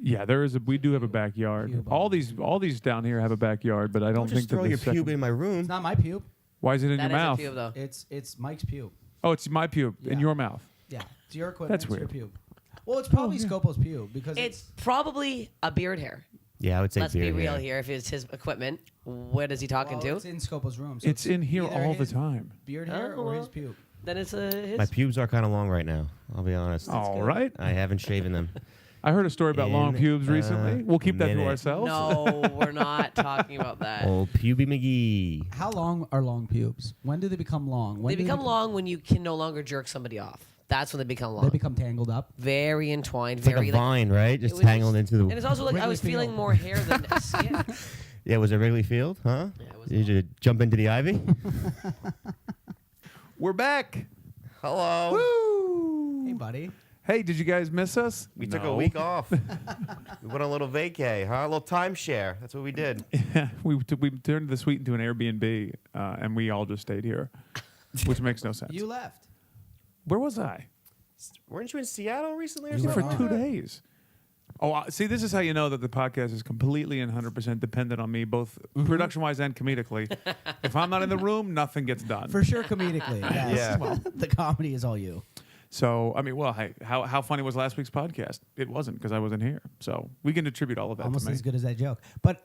Yeah, we do have a backyard. All these down here have a backyard, but I don't think just throw that your the pube in my room. It's not my pube. Why is it in your That is mouth? a pube, though. It's Mike's pube. Oh, it's my pube in Yeah. your mouth. Yeah, it's your equipment. That's it's weird. Your pube. Well, it's probably Scopo's pube because It's probably a beard hair. Yeah, I would say Let's be beard real hair. here. If it's his equipment, what is he talking to? It's in Scopo's room. So It's in here either all the his time. Beard hair Oh, or his well. pube. Then it's his. My pubes are kind of long right now. I'll be honest. All right. I haven't shaven them. I heard a story about long In pubes recently. We'll keep that to minute. ourselves. No, we're not talking about that. Old Pubey McGee. How long are long pubes? When do they become long? When They do become long when you can no longer jerk somebody off. That's when they become long. They become tangled up. Very entwined. It's like very a vine, right? Just it was tangled just- into And the. it's also like I Wrigley was feeling Field. more hair than skin. Yeah, was it Wrigley Field? Huh? Yeah, it was Did you jump into the ivy? We're back. Hello. Woo! Hey, buddy. Hey, did you guys miss us? We took a No. week off. We went on a little vacay, huh? A little timeshare. That's what we did. we turned the suite into an Airbnb, and we all just stayed here, which makes no sense. You left. Where was I? Weren't you in Seattle recently or You were something? For on. 2 days. Oh, see, this is how you know that the podcast is completely and 100% dependent on me, both production-wise and comedically. If I'm not in the room, nothing gets done. For sure, comedically. Yes. Yeah. Well, the comedy is all you. So, I mean, well, hey, how funny was last week's podcast? It wasn't because I wasn't here. So we can attribute all of that Almost to me. as good as that joke. But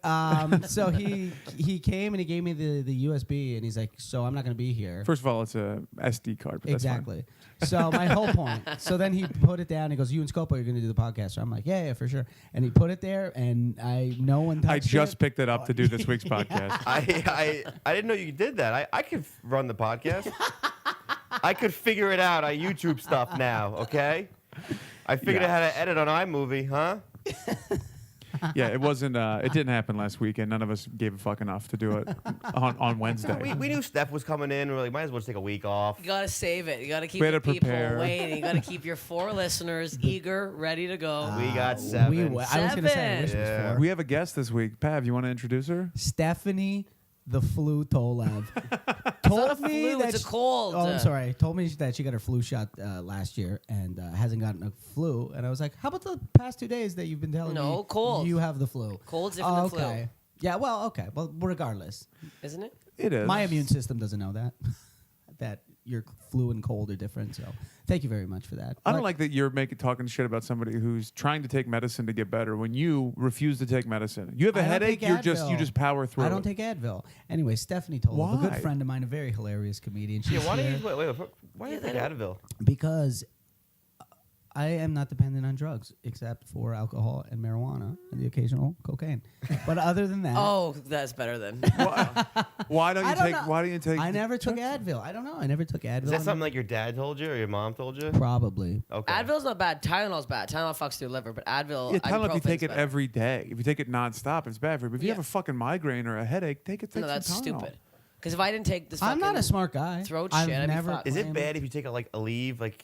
so he came and he gave me the USB and he's like, so I'm not going to be here. First of all, it's a SD card. But that's fine. Exactly. So my whole point. So then he put it down. He goes, "You and Scopo, you're going to do the podcast." So I'm like, "Yeah, for sure." And he put it there, and no one touched I just it. picked it up to do this week's podcast. I didn't know you did that. I could run the podcast. I could figure it out. I YouTube stuff now, okay? I figured out how to edit on iMovie, huh? Yeah, it wasn't. It didn't happen last week, and none of us gave a fuck enough to do it on Wednesday. We knew Steph was coming in. We were like, might as well just take a week off. You gotta save it. You gotta keep We had the to people prepare. waiting. You gotta keep your 4 listeners eager, ready to go. We got 7. I was going to say, I wish it Yeah. was 4. We have a guest this week. Pav, you want to introduce her? Stephanie the Flu Tolev. not a flu, it's a cold. Oh, I'm sorry. Told me that she got her flu shot last year and hasn't gotten a flu. And I was like, how about the past 2 days that you've been telling me No, cold. you have the flu? Cold's different than okay. flu. Yeah, well, okay. Well, regardless. Isn't it? It is. My immune system doesn't know that. That your flu and cold are different. So thank you very much for that. I don't But- like that you're talking shit about somebody who's trying to take medicine to get better when you refuse to take medicine. You have a I don't headache, take you Advil. just power through. I don't it. take Advil. Anyway, Stephanie Tolev, a Why? good friend of mine, a very hilarious comedian. She's Yeah, why do here you why do you take Advil? because I am not dependent on drugs except for alcohol and marijuana and the occasional cocaine. But other than that, Oh, that's better then. Why don't you I don't take? know. Why do you take? I never took Advil. I don't know. I never took Advil. Is that something like your dad told you or your mom told you? Probably. Okay. Advil's not bad. Tylenol's bad. Tylenol fucks your liver, but Advil. Yeah, tell them if you ibuprofen's take it better. every day. If you take it nonstop, it's bad for you. But if you Yeah. have a fucking migraine or a headache, take it. Take No, some that's Tylenol. stupid. Because if I didn't take this, I'm not a fucking smart guy. throat I've shit, I'd be never fucked. Is it claimed- bad if you take like a leave, like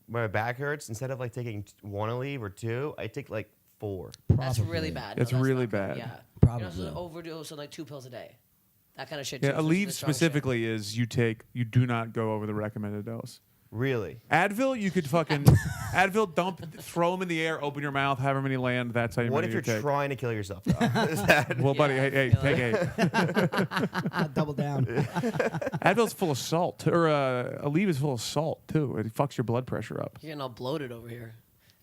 when my back hurts, instead of like taking 1 Aleve or 2, I take like 4. That's Probably. really bad. It's that's really not good. bad. Yeah. Probably. You're not supposed to overdose on like 2 pills a day. That kind of shit. Yeah, too, a so leave it's the strong shit. specifically is you do not go over the recommended dose. Really? Advil, you could fucking Advil throw them in the air, open your mouth, however many land. That's how you. What if you're trying to kill yourself? Though? Is that- Well, buddy, Yeah, hey, feel take it. 8. Double down. Advil's full of salt, or Aleve is full of salt too. It fucks your blood pressure up. You're getting all bloated over here.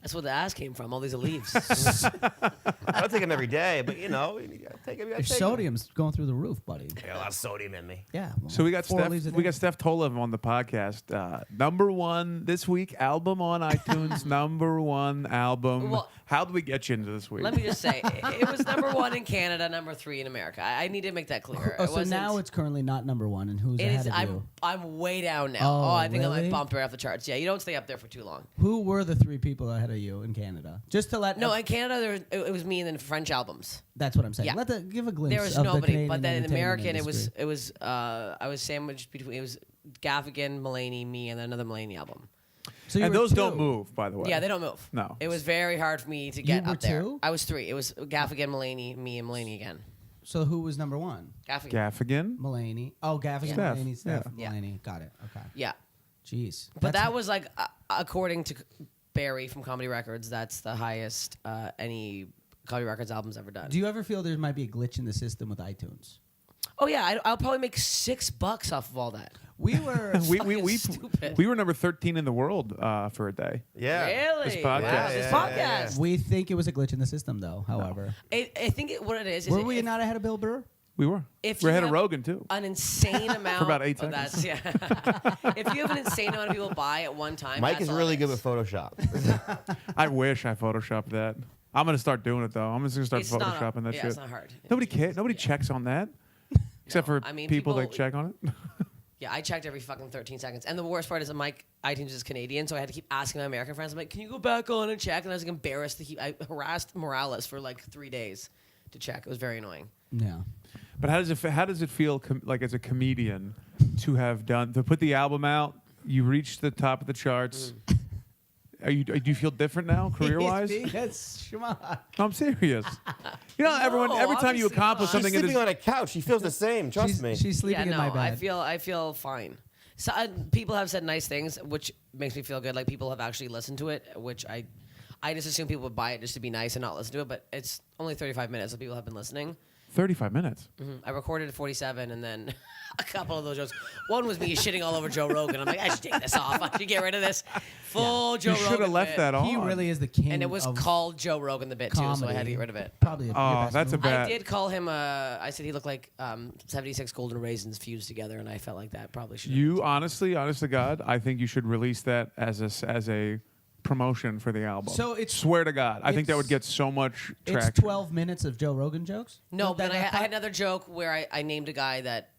That's where the ass came from. All these leaves. I don't take them every day, but you know, you gotta take them. You Your gotta take 'em. sodium's going through the roof, buddy. I got a lot of sodium in me. Yeah. well, So we got 4 leaves a day. Steph Tolev on the podcast. #1 this week album on iTunes. #1 album. Well- How did we get you into this week? Let me just say, it was #1 in Canada, #3 in America. I need to make that clear. Oh, It so wasn't- now it's currently not #1, and who's It ahead is. of you? I'm way down now. Oh, I think I really? might bump right off the charts. Yeah, you don't stay up there for too long. Who were the 3 people ahead of you in Canada? Just to let. No, in Canada, it was me and then French albums. That's what I'm saying. Yeah. Give a glimpse. There was of the nobody, Canadian but then in entertainment American, industry. it was I was sandwiched between, it was Gaffigan, Mulaney, me, and then another Mulaney album. So you and were those 2. don't move, by the way. Yeah, they don't move. No. It was very hard for me to get were up there. 2? I was 3. It was Gaffigan, Mulaney, me, and Mulaney again. So who was #1? Gaffigan. Gaffigan. Mulaney. Oh, Gaffigan, Steph. Mulaney, Steph, Yeah. Mulaney. Got it. Okay. Yeah. Jeez. But That's- that was like according to Barry from Comedy Records. That's the highest any Comedy Records album's ever done. Do you ever feel there might be a glitch in the system with iTunes? Oh yeah, I'll probably make $6 off of all that. We were we stupid. we were number 13 in the world for a day. Yeah. Really? This podcast. Wow, this Yeah, podcast. yeah, yeah. we think it was a glitch in the system, though. However, I think what it is. were we not ahead of Bill Burr? We were. If We're you ahead of have Rogan too. an insane amount For about 8 of seconds. That's, yeah. If you have an insane amount of people buy at one time, Mike that's is all really it good is. with Photoshop. I wish I photoshopped that. I'm gonna start doing it though. I'm just gonna start It's not photoshopping that yeah, shit. it's not hard. Nobody cares. Nobody checks on that, except No, for I mean, people that people- check on it. Yeah, I checked every fucking 13 seconds. And the worst part is that my iTunes is Canadian, so I had to keep asking my American friends, I'm like, can you go back on and check? And I was like, embarrassed to keep. I harassed Morales for like 3 days to check. It was very annoying. Yeah. But how does it feel like as a comedian to put the album out? You reach the top of the charts. Do you feel different now, career wise? That's schmuck. I'm serious. You know, every time you obviously accomplish not. She's something in sleeping this, on a couch. She feels the same. Trust me. She's sleeping Yeah, in my no, bed. I feel fine. So people have said nice things, which makes me feel good. Like people have actually listened to it, which I just assume people would buy it just to be nice and not listen to it. But it's only 35 minutes, so people have been listening. 35 minutes. I recorded at 47, and then a couple of those jokes. One was me shitting all over Joe Rogan. I'm like, I should take this off. I should get rid of this. Full Joe You Rogan. should have left bit. that on. he really is the king. And it was of called Joe Rogan the bit too, so I had to comedy. get rid of it. Probably. Your Oh, best that's a move. bad- I did call him. I said he looked like 76 golden raisins fused together, and I felt like that probably should. You honest to God, I think you should release that as a promotion for the album. So it's- swear to God, I think that would it's- get so much It's traction. 12 minutes of Joe Rogan jokes. No, but That- I that- had another joke where I named a guy that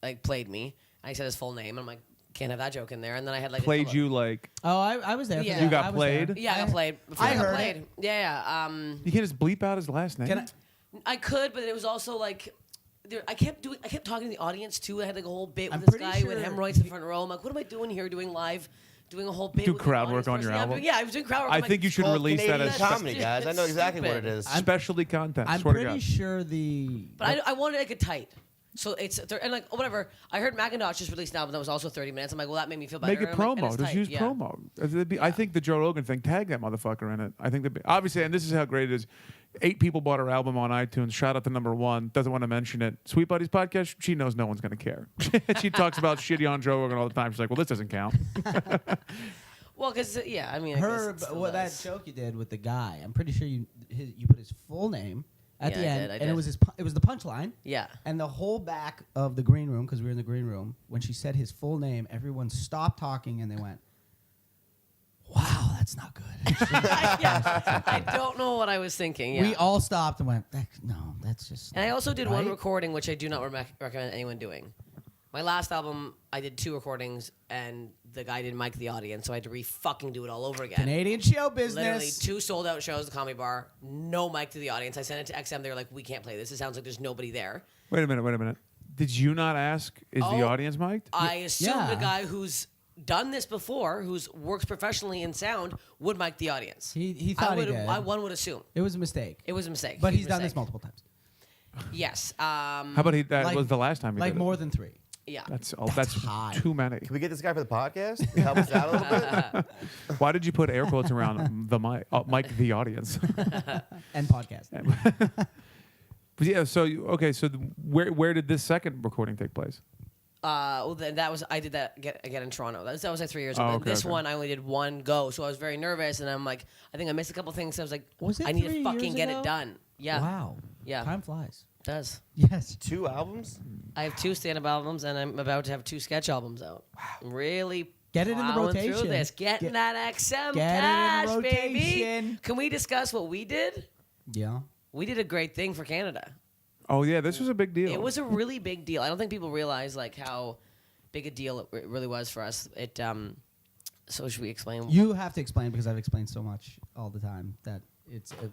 like played me. I said his full name. I'm like, can't have that joke in there. And then I had like Played you like Oh, I was there. For Yeah. that. You got I was played? there. Yeah, I got played. Before I got heard played. it. Yeah. you can't just bleep out his last name. Can I? I could, but it was also like. I kept talking to the audience too. I had like a whole bit I'm with this pretty guy who had sure hemorrhoids in the front row. I'm like, what am I doing here? Doing a whole bit. Do with crowd an work audience on your person. album? Yeah, I was doing crowd work. I I'm think like, you should Called release that Canadian as comedy, That's guys. I know exactly what it stupid. is. specialty content. I'm swear to pretty God. sure the. But I wanted to make it tight. So it's and like whatever. I heard Macintosh just released an album that was also 30 minutes. I'm like, well, that made me feel better. Make it And I'm like, and promo. it's Just tight. use Yeah. promo. I think the Joe Rogan thing, tag that motherfucker in it. I think obviously, and this is how great it is. 8 people bought her album on iTunes. Shout out to number 1. Doesn't want to mention it. Sweet Buddies podcast. She knows no one's going to care. She talks about shitty on Joe Rogan all the time. She's like, well, this doesn't count. Well, because yeah, I mean, I Her, guess it still well, that does. joke you did with the guy. I'm pretty sure you put his full name at Yeah, the I end, did, I and it did. was it was the punchline. Yeah. And the whole back of the green room, because we were in the green room, when she said his full name, everyone stopped talking and they went, "Wow, that's not good." Yeah. I don't know what I was thinking. Yeah. We all stopped and went, "No, that's just." And I also did one right?" recording, which I do not recommend anyone doing. My last album, I did 2 recordings, and the guy didn't mic the audience, so I had to fucking do it all over again. Canadian show Literally business. 2 sold out shows at the Comedy Bar, no mic to the audience. I sent it to XM. They were like, "We can't play this. It sounds like there's nobody there." Wait a minute. Did you not ask, is the Oh, audience mic'd? I assumed Yeah. a guy who's done this before, who's works professionally in sound, would mic the audience. He thought he did. One would assume It was a mistake. it was a mistake. But Huge he's done this mistake. multiple times. Yes. How about that like- was the last time he Like did more it? than 3. Yeah. That's high. too many. Can we get this guy for the podcast? Help us out a little bit. Why did you put air quotes around the mic the audience? And podcast. But yeah, so where did this second recording take place? Well, then that was I did that again in Toronto. That was like 3 years ago. Oh, okay, This okay. one I only did 1 go, so I was very nervous, and I'm like, I think I missed a couple things. So I was like, Was it I need 3 to fucking years get ago? it done. Yeah, Wow. Yeah. Time flies. it does. Yes. 2 albums? I have 2 stand-up albums, and I'm about to have 2 sketch albums out. Wow. I'm really Get it in the plowing rotation. through this, getting Get- that XM get it in cash, the baby. rotation. Can we discuss what we did? Yeah. We did a great thing for Canada. Oh yeah, this was a big deal. It was a really big deal. I don't think people realize like how big a deal it really was for us. It so should we explain? You have to explain because I've explained so much all the time that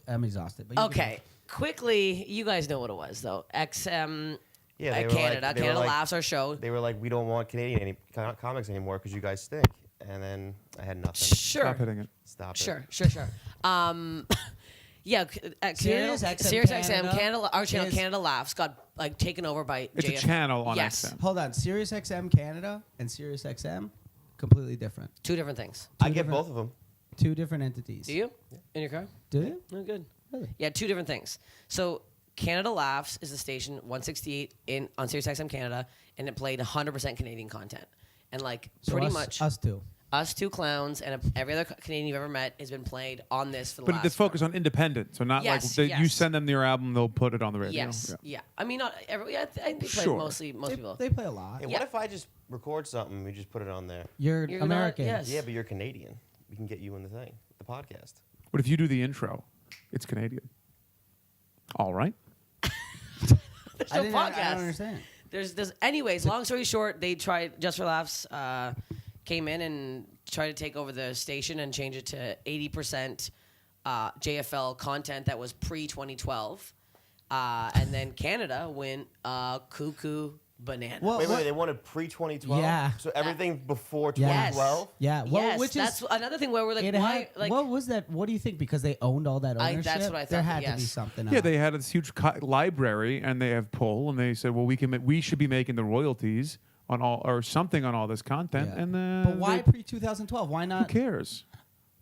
I'm exhausted. But you can- Okay, quickly, you guys know what it was though. XM Yeah, at they were Canada. like, they were Canada like- Laughs, our show. They were like, we don't want Canadian comics anymore because you guys stink. And then I had nothing. Sure, Stop hitting it. Stop it. sure. Yeah, at Sirius Canada, XM Sirius Canada XM, Canada, our channel is- Canada Laughs got like taken over by. It's a JF. channel on Yes. XM. Hold on. Sirius XM Canada and Sirius XM, completely different. 2 different things. I get different- both of them. Two different entities. Do you? In your car? Do you? Oh, good. Really? Yeah, two different things. So Canada Laughs is the station 168 on Sirius XM Canada, and it played 100% Canadian content. And like So pretty us, much us two. us two clowns and every other Canadian you've ever met has been played on this for the But last. the focus on independent, so not Yes, like you yes. send them your album, they'll put it on the radio. Yes. Yeah. I mean, not every. Yeah, I think they play Sure. most people. They play a lot. Hey, Yeah. what if I just record something and we just put it on there? You're You're not- American. yes. Yeah, but you're Canadian. We can get you in the thing, the podcast. But if you do the intro, it's Canadian. All right. There's I no don't podcast. understand. There's anyways. Long story short, they tried Just for Laughs came in and tried to take over the station and change it to 80% JFL content that was pre 2012, and then Canada went cuckoo banana. Well, Wait, what- they wanted pre-2012? Yeah. So everything before Yes. 2012? Yeah. Well, yes, which that's is another thing where we're like, it why? had- Like, what was that? What do you think? Because they owned all that ownership. that's what I There thought, had to be yes. something. Yeah, else. they had this huge library, and they have pull, and they said, well, we should be making the royalties on all or something on all this content, Yeah. and But why pre 2012? Why who not? cares?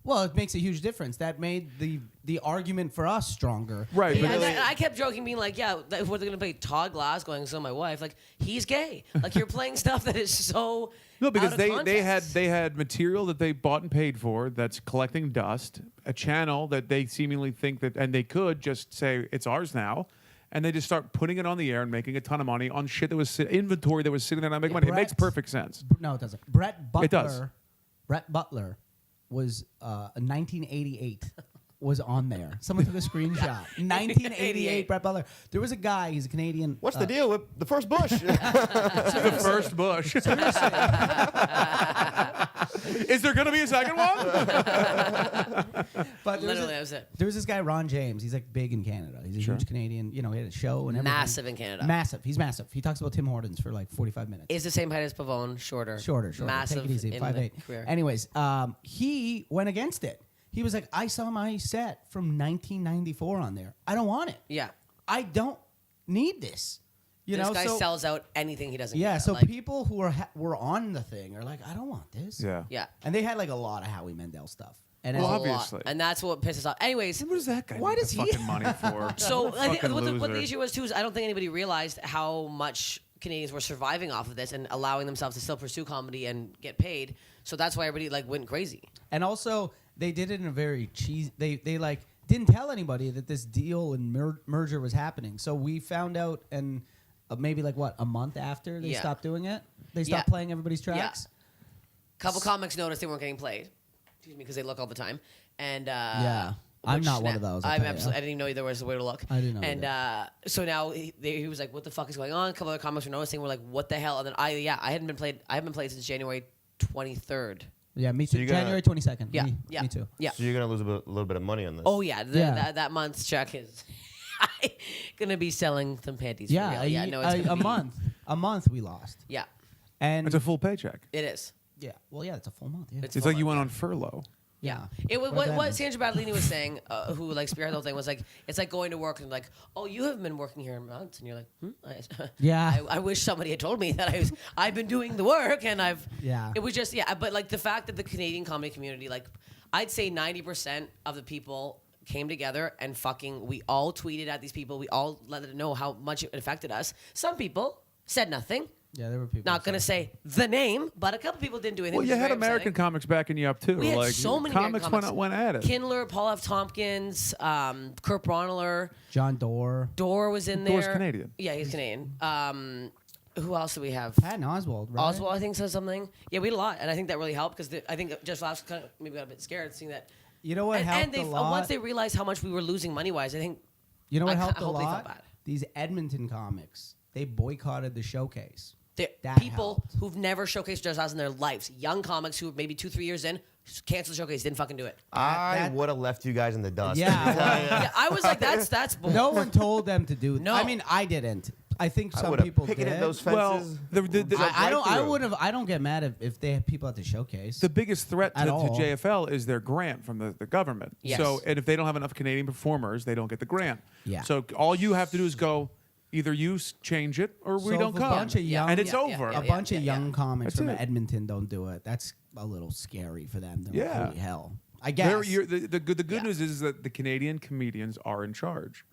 Well, it makes a huge difference. That made the argument for us stronger. Right. Yeah, but and I kept joking, being like, "Yeah, what they're gonna play Todd Glass going, so my wife, like, he's gay. Like, you're playing stuff that is so No, because out of they context." had material that they bought and paid for that's collecting dust, a channel that they seemingly think that, and they could just say it's ours now, and they just start putting it on the air and making a ton of money on shit that was inventory that was sitting there not making money. It makes Brett- perfect sense. No, it doesn't. Brett Butler. It does. Brett Butler was 1988 was on there. Someone took a screenshot. 1988 Brett Butler. There was a guy. He's a Canadian. What's the deal with the first Bush? The first Bush. Is there going to be a second one? But there was, Literally, that was it. there was this guy Ron James. He's like big in Canada. He's a Sure. huge Canadian. You know, he had a show and everything. Massive in Canada. Massive. He's massive. He talks about Tim Hortons for like 45 minutes. Is the same height as Pavone, shorter. Shorter. Massive. Take it easy. in 5'8". the career. Anyways, he went against it. He was like, I saw my set from 1994 on there. I don't want it. Yeah. I don't need this. You This know, guy so sells out anything he doesn't yeah. get. So like, people who were on the thing are like, I don't want this. Yeah. Yeah. And they had like a lot of Howie Mandel stuff. And Well, it's- A lot. obviously. And that's what pisses off. Anyways, What does that guy Why need does the he- fucking money for? so What a I think fucking what the loser. issue was too is I don't think anybody realized how much Canadians were surviving off of this and allowing themselves to still pursue comedy and get paid. So that's why everybody like went crazy. And also, they did it in a very cheesy. They like didn't tell anybody that this deal and merger was happening. So we found out, and maybe like what, a month after they Yeah. stopped doing it, they stopped Yeah. playing everybody's tracks. Couple comics noticed they weren't getting played. Excuse me, because they look all the time. And Yeah. I'm not one of those, I'll I'm tell ya. absolutely. I didn't even know there was a way to look. I didn't know And so now he was like, "What the fuck is going on?" A couple other comics were noticing. We're like, "What the hell?" And then I haven't been played. I haven't been played since January 23rd. Yeah, me too. you're gonna- January 22nd. Yeah, me, yeah, me too. Yeah. So you're going to lose a little bit of money on this. Oh yeah, Yeah. That month's check is gonna be selling some panties. Yeah, for real. Yeah, no, it's a gonna be, month. A month we lost. Yeah, And It's a full paycheck. it is. yeah, well, yeah, it's a full month. Yeah. It's It's full like you on, went yeah. on furlough. Yeah. Yeah. What that mean? Sandra Badalini was saying, who like spearheaded the whole thing, was like, it's like going to work and like, oh, you haven't been working here in months, and you're like, Yeah. I wish somebody had told me that I've been doing the work and I've. Yeah. It was just but like the fact that the Canadian comedy community, like, I'd say 90% of the people came together and we all tweeted at these people. We all let them know how much it affected us. Some people said nothing. Yeah, there were people. Not gonna say the name, but a couple people didn't do anything. Well, which you is had very American upsetting. comics backing you up too. We had like so many comics American went at it. Kindler, Paul F. Tompkins, Kurt Bronler, John Dorr, Dorr was in there. Dorr's Canadian. Yeah, he's Canadian. Who else do we have? Patton Oswald, right? Oswald, I think, said something. Yeah, we had a lot, and I think that really helped because I think just last kind of maybe got a bit scared seeing that. You know what and helped they a lot? once they realized how much we were losing money wise, I think. You know what I helped a hope they felt lot? bad. These Edmonton comics, they boycotted the showcase. That People helped. who've never showcased Just Us in their lives, young comics who maybe 2-3 years in, canceled the showcase, didn't fucking do it. I that- would have left you guys in the dust. Yeah, Let me tell well, ya. Yeah, I was like, that's bull. No one told them to do. No. I mean, I didn't. I think I some would have people picketed did. those Well, fences. I don't. I through. would have. I don't get mad if they have people at the showcase. The biggest threat At to all. JFL is their grant from the government. Yes. So, and if they don't have enough Canadian performers, they don't get the grant. Yeah. So all you have to do is go, either you change it or we So don't if come. a bunch of young, and it's Yeah, over. yeah, a yeah. bunch of young comics That's from it. Edmonton don't do it. That's a little scary for them. They're like, Yeah. holy hell. I guess. The good Yeah. news is that the Canadian comedians are in charge.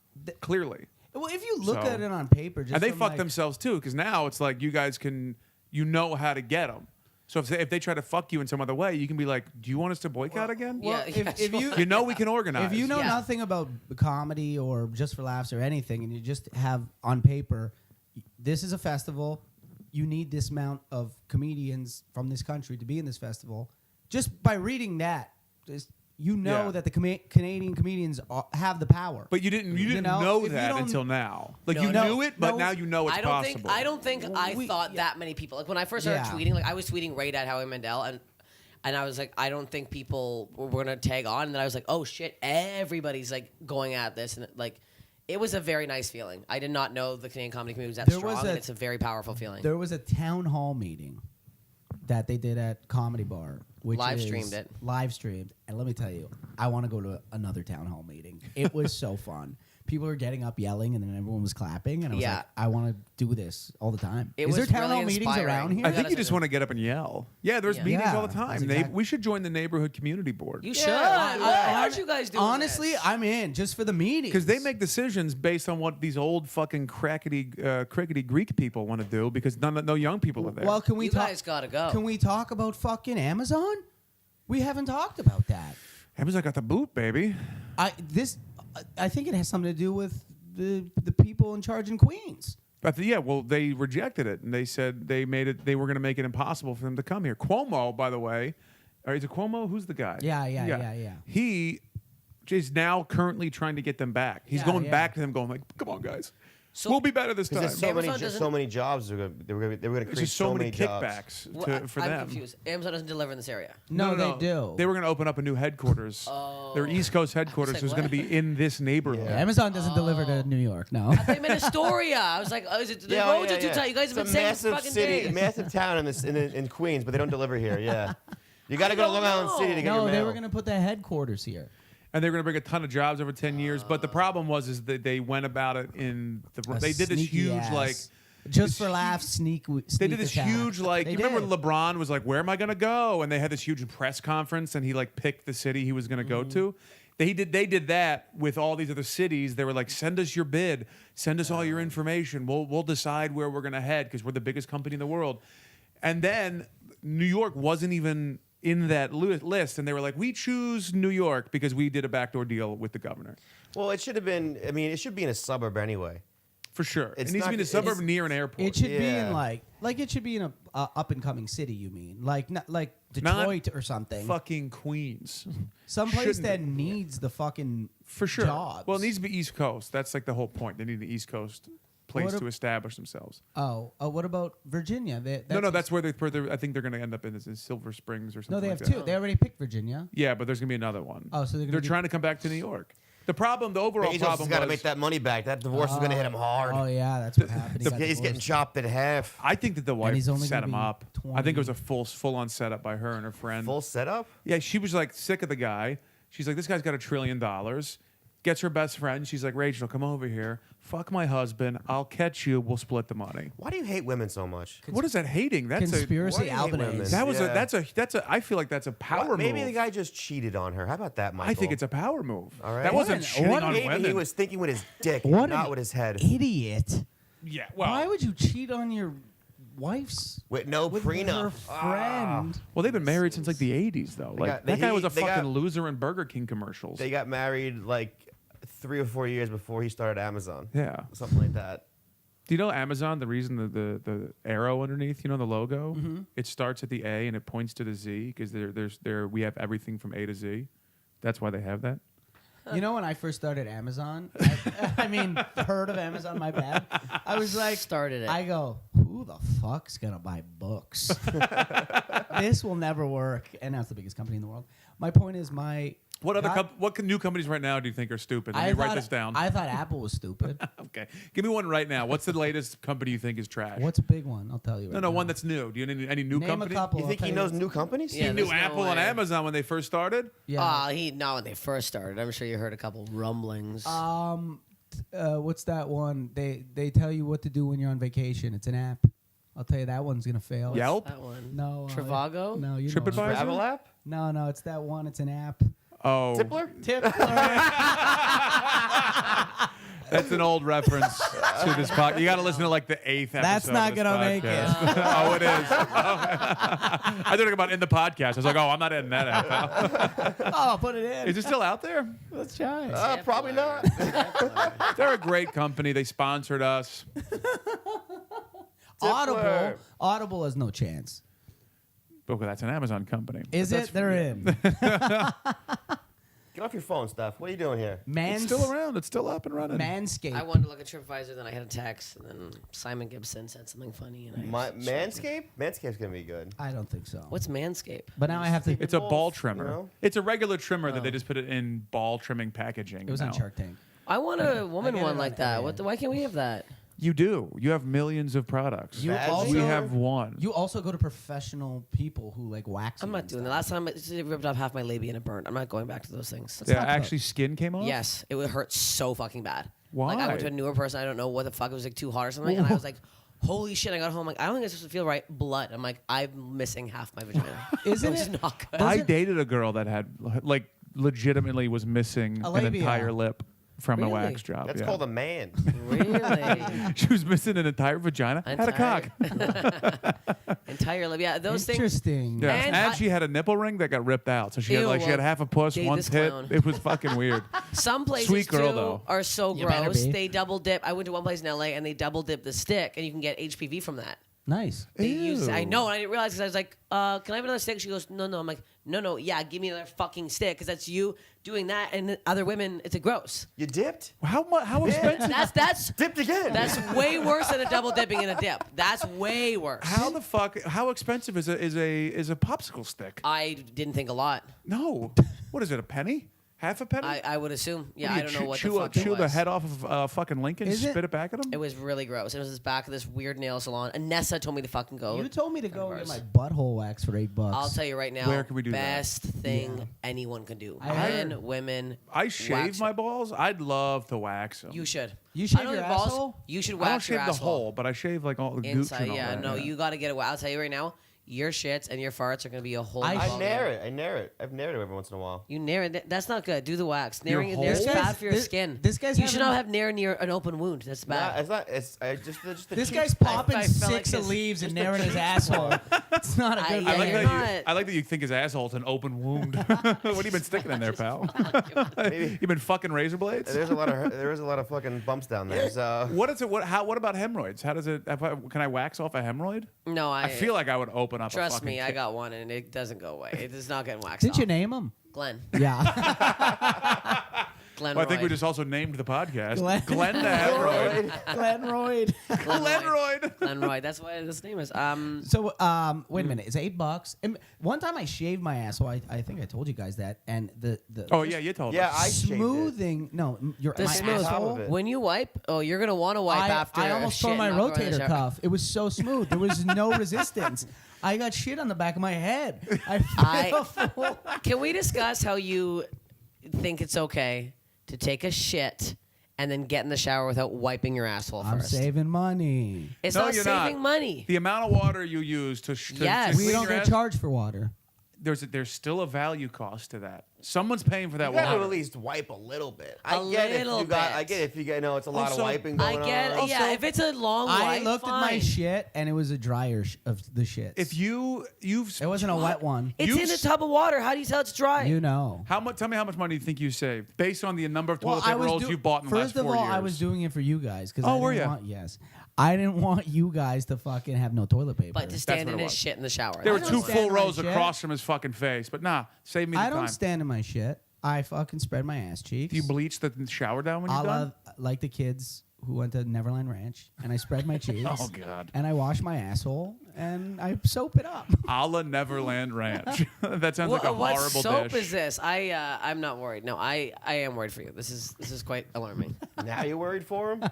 Clearly. Well, if you look So- at it on paper, just And they from, fuck like, themselves too, because now it's like you guys can, how to get them. So if they try to fuck you in some other way, you can be like, do you want us to boycott again? Yeah, if sure. you You know we can organize. if you know Yeah. nothing about comedy or Just for Laughs or anything, and you just have on paper, this is a festival. You need this amount of comedians from this country to be in this festival. Just by reading that, Yeah. that the Canadian comedians have the power. But you didn't know, know if you that don't- until now. Like No, you no, knew it, but no. now you know it's possible. I don't think I We- thought yeah. that many people. Like when I first started Yeah. tweeting, like I was tweeting right at Howie Mandel, and I was like, I don't think people were gonna tag on. And then I was like, oh shit, everybody's like going at this, and like it was a very nice feeling. I did not know the Canadian comedy community was that There strong, was and it's a very powerful feeling. There was a town hall meeting that they did at Comedy Bar, which Live is streamed it. Live streamed, and let me tell you, I want to go to another town hall meeting. It was so fun. People were getting up, yelling, and then everyone was clapping, and I was Yeah. like, I want to do this all the time. It Is there was town really hall meetings inspiring. around here? I Yeah, think you that's just what want to get up and yell. Yeah, there's Yeah. meetings Yeah, all the time. that's exact- We should join the neighborhood community board. You should. Yeah, Why aren't you guys doing Honestly, this? I'm in just for the meetings Because they make decisions based on what these old fucking crickety Greek people want to do. Because no young people are there. Well, can we You talk? guys gotta go. Can we talk about fucking Amazon? We haven't talked about that. Amazon got the boot, baby. I think it has something to do with the people in charge in Queens. But they rejected it, and they said they were going to make it impossible for them to come here. Cuomo, by the way, or is it Cuomo? Who's the guy? Yeah. He is now currently trying to get them back. He's Yeah, going yeah. back to them, going like, "Come on, guys, So- we'll be better this Because time." there's Amazon so many jobs they were going to There's create just so many jobs. kickbacks Well, for I'm them. confused. Amazon doesn't deliver in this area. No, they do. They were going to open up a new headquarters. Their East Coast headquarters like, was going to what? be in this neighborhood. Yeah. Amazon doesn't deliver to New York. No. I thought you meant Astoria. I was like, oh, is it the roads are too tight? You guys have been it's a saying this massive fucking city, days. massive town in Queens, but they don't deliver here. Yeah, you got to go to don't Long Island know. City to get No, your mail. they were going to put their headquarters here. And they're going to bring a ton of jobs over 10 years. But the problem is that they went about it in A they did this sneaky huge ass. Just for this laughs, sneak. They did this huge They you remember did. LeBron was like, "Where am I going to go?" And they had this huge press conference, and he like picked the city he was going to go to. They did that with all these other cities. They were like, "Send us your bid, send us all your information. We'll decide where we're going to head because we're the biggest company in the world." And then New York wasn't even in that list, and they were like, "We choose New York because we did a backdoor deal with the governor." Well, it should have been. I mean, it should be in a suburb anyway. For sure, It's it needs to be in a not- suburb it's- near an airport. It should be Yeah. in like it should be in a up and coming city. You mean like not like Not Detroit or something? fucking Queens. Someplace shouldn't that be. needs the fucking For sure. jobs. Well, it needs to be East Coast. That's like the whole point. They need the East Coast place What to ab- establish themselves. what about Virginia? That's where I think they're going to end up in Silver Springs or something. No, they like have that. two. They already picked Virginia. Yeah, but there's going to be another one. Oh, so they're gonna do- trying to come back to New York. The overall Bezos problem has got to was, make that money back. That divorce is going to hit him hard. Oh yeah, that's what happened. He got He's getting divorced. chopped in half. I think that the wife he's only set gonna him be up. I think it was a full-on setup by her and her friend. Full setup. Yeah, she was like sick of the guy. She's like, this guy's got $1 trillion. Gets her best friend. She's like, Rachel, come over here. Fuck my husband. I'll catch you. We'll split the money. Why do you hate women so much? What is that hating? That's Conspiracy why do you hate women? Albanese. That was Yeah. that's a. I feel like that's a power Maybe move. the guy just cheated on her. How about that, Michael? I think it's a power move. All right. That wasn't What shitting an- on Maybe women. he was thinking with his dick, What not an with his head. Idiot. Yeah. Well, Why would you cheat on your wife's With no with prenup. her friend? well, they've been married since like the '80s, though. Like got- that guy he- was a they got- fucking loser in Burger King commercials. They got married like 3 or 4 years before he started Amazon. Yeah. Something like that. Do you know Amazon? The reason the arrow underneath, the logo, Mm-hmm. it starts at the A and it points to the Z because we have everything from A to Z. That's why they have that. You know, when I first started Amazon, I mean, heard of Amazon, my bad. I was like, Started it. I go, who the fuck's gonna buy books? This will never work. And that's the biggest company in the world. My point is, What new companies right now do you think are stupid? Let me write this down. I thought Apple was stupid. Okay, give me one right now. What's the latest company you think is trash? What's a big one? I'll tell you. Right no, now. one that's new. Do you know any new Name company? a couple. You think I'll he tell knows you. new companies? Yeah. He knew there's no Apple and way. Amazon when they first started. Yeah. Not when they first started. I'm sure you heard a couple rumblings. What's that one? They tell you what to do when you're on vacation. It's an app. I'll tell you that one's gonna fail. Yelp? that one. No. Trivago? No. You know it. TripAdvisor? Travel app? No. It's that one. It's an app. Oh, Tippler? That's an old reference to this podcast. You got to listen to like the 8th episode. That's not of this gonna make it. podcast. Oh, it is. I thought about in the podcast. I was like, oh, I'm not editing that out. Pal. Oh, put it in. Is it still out there? Let's try it. Probably not. They're a great company. They sponsored us. Audible has no chance. Okay, that's an Amazon company. Is it? They're in. Get off your phone, Steph. What are you doing here? It's still around. It's still up and running. Manscaped. I wanted to look at TripAdvisor, then I had a text, and then Simon Gibson said something funny, and Manscaped? Manscaped's going to be good. I don't think so. What's Manscaped? But now I have to. It's a ball trimmer. You know? It's a regular trimmer that they just put it in ball trimming packaging. It was on now. Shark Tank. I want a woman I get one it like on that. ad. Why can't we have that? You do. You have millions of products. You Badger? also we have one. You also go to professional people who like wax. I'm you not and doing that. stuff. Last time it ripped off half my labia and it burned. I'm not going back to those things. Yeah, not actually, skin came off. Yes, it would hurt so fucking bad. Like I went to Why? a newer person. I don't know what the fuck. It was like too hot or something. And I was like, holy shit. I got home. Like, I don't think it's supposed to feel right. Blood. I'm like, I'm missing half my vagina. Isn't It's it? not good. I it- dated a girl that had like legitimately was missing A an labia. entire lip from a Really? wax job. That's yeah. called a man. Really? She was missing an entire vagina. Had a cock. Entire lip. Yeah, those things. Interesting. Yeah. And And I- she had a nipple ring that got ripped out. So she had Ew, like she had well, half a puss, date one this tit. clown. It was fucking weird. Some places Sweet girl, too though. are so You better gross. be. They double dip. I went to one place in LA and they double dip the stick, and you can get HPV from that. Nice. They use. I Ew. know, and I didn't realize because I was like, "Can I have another stick?" She goes, "No, no." I'm like, "No, yeah, give me another fucking stick," because that's you doing that, and other women, it's a gross. You dipped? How expensive? That's Dipped again. that's way worse than a double dipping in a dip. That's way worse. How the fuck? How expensive is a popsicle stick? I didn't think a lot. No. What is it? A penny? Half a penny? I would assume. Yeah, What do I you don't know what chew, the fuck it chew was. the head off of fucking Lincoln, Is it? spit it back at him? It was really gross. It was this back of this weird nail salon. Anessa told me to fucking go. You told me to go Gross. get my butthole wax for $8. I'll tell you right now. Where can we do that? Best thing anyone can do. I Men, heard- women. I shave wax my it. balls. I'd love to wax them. You should. You shave I don't your think balls. asshole? You should I don't wax shave your the asshole. hole, but I shave like all the gooch Inside, and all yeah, that. no, you got to get it. I'll tell you right now, your shits and your farts are gonna be a whole. I I ball nair game. it. I nair it. I've nared it every once in a while. You nair it. That's not good. Do the wax. Your Nairing hole? nair's This bad guy's- for your this- skin. this guy's You should having- not have nair near an open wound. That's Nah, bad. it's not. It's just the This cheap guy's stuff. popping I felt like six his- of leaves and just the narrowing his cheap asshole. It's not a good Yeah, I like, you're that not- you, I like that you think his asshole's an open wound. What have you been sticking in there, pal? Maybe. You been fucking razor blades? There's a lot of fucking bumps down there. So What is it? What about hemorrhoids? How does it? Can I wax off a hemorrhoid? No, I feel like I would open up. Trust a fucking me, I kit. got one, and it doesn't go away. It is not getting waxed Didn't you off. name him? Glenn. Yeah. Glenn. Well, I think we Roy. just also named the podcast Glenn- Glenn the hemorrhoid. Glenroyd. Glenroid. Glenn Roy. That's why his name is. So, wait a minute. It's $8. And one time I shaved my asshole. I think I told you guys that. And the Oh yeah, you told yeah, us. I shaved it. smoothing. No, your The my smooth. asshole. Top of it. When you wipe, you're gonna want to wipe after. I almost shit tore my not going in the rotator shower. cuff. It was so smooth. There was no resistance. I got shit on the back of my head. I- feel full. Can we discuss how you think it's okay to take a shit and then get in the shower without wiping your asshole I'm first? saving money. It's No, not you're saving not. money. The amount of water you use to Yes. We clean don't your get ass, charged for water. there's still a value cost to that. Someone's paying for that You gotta water. at least wipe a little bit. A I get little if you got. bit. I get if you know it's a lot Also, of wiping I going get on. yeah. If it's a long I wipe, looked at my fine. shit and it was a dryer of the shit. If you've It wasn't a wet one. It's You in a s- tub of water. How do you tell it's dry? You know. tell me how much money you think you saved based on the number of toilet I paper was rolls do- you bought in the last First of 4 all, years. I was doing it for you guys because Oh, I were didn't ya? want yes, I didn't want you guys to fucking have no toilet paper. But to stand what in it his was. shit in the shower. There were I two don't full stand in my rows shit. across from his fucking face, but nah, save me the I don't time. stand in my shit. I fucking spread my ass cheeks. Do you bleach the shower down when I you're done? love like the kids who went to Neverland Ranch, and I spread my cheeks. Oh, God. And I wash my asshole and I soap it up. A la Neverland Ranch. That sounds like a what horrible soap dish. is this? I'm not worried. No, I am worried for you. This is quite alarming. Now you're worried for him?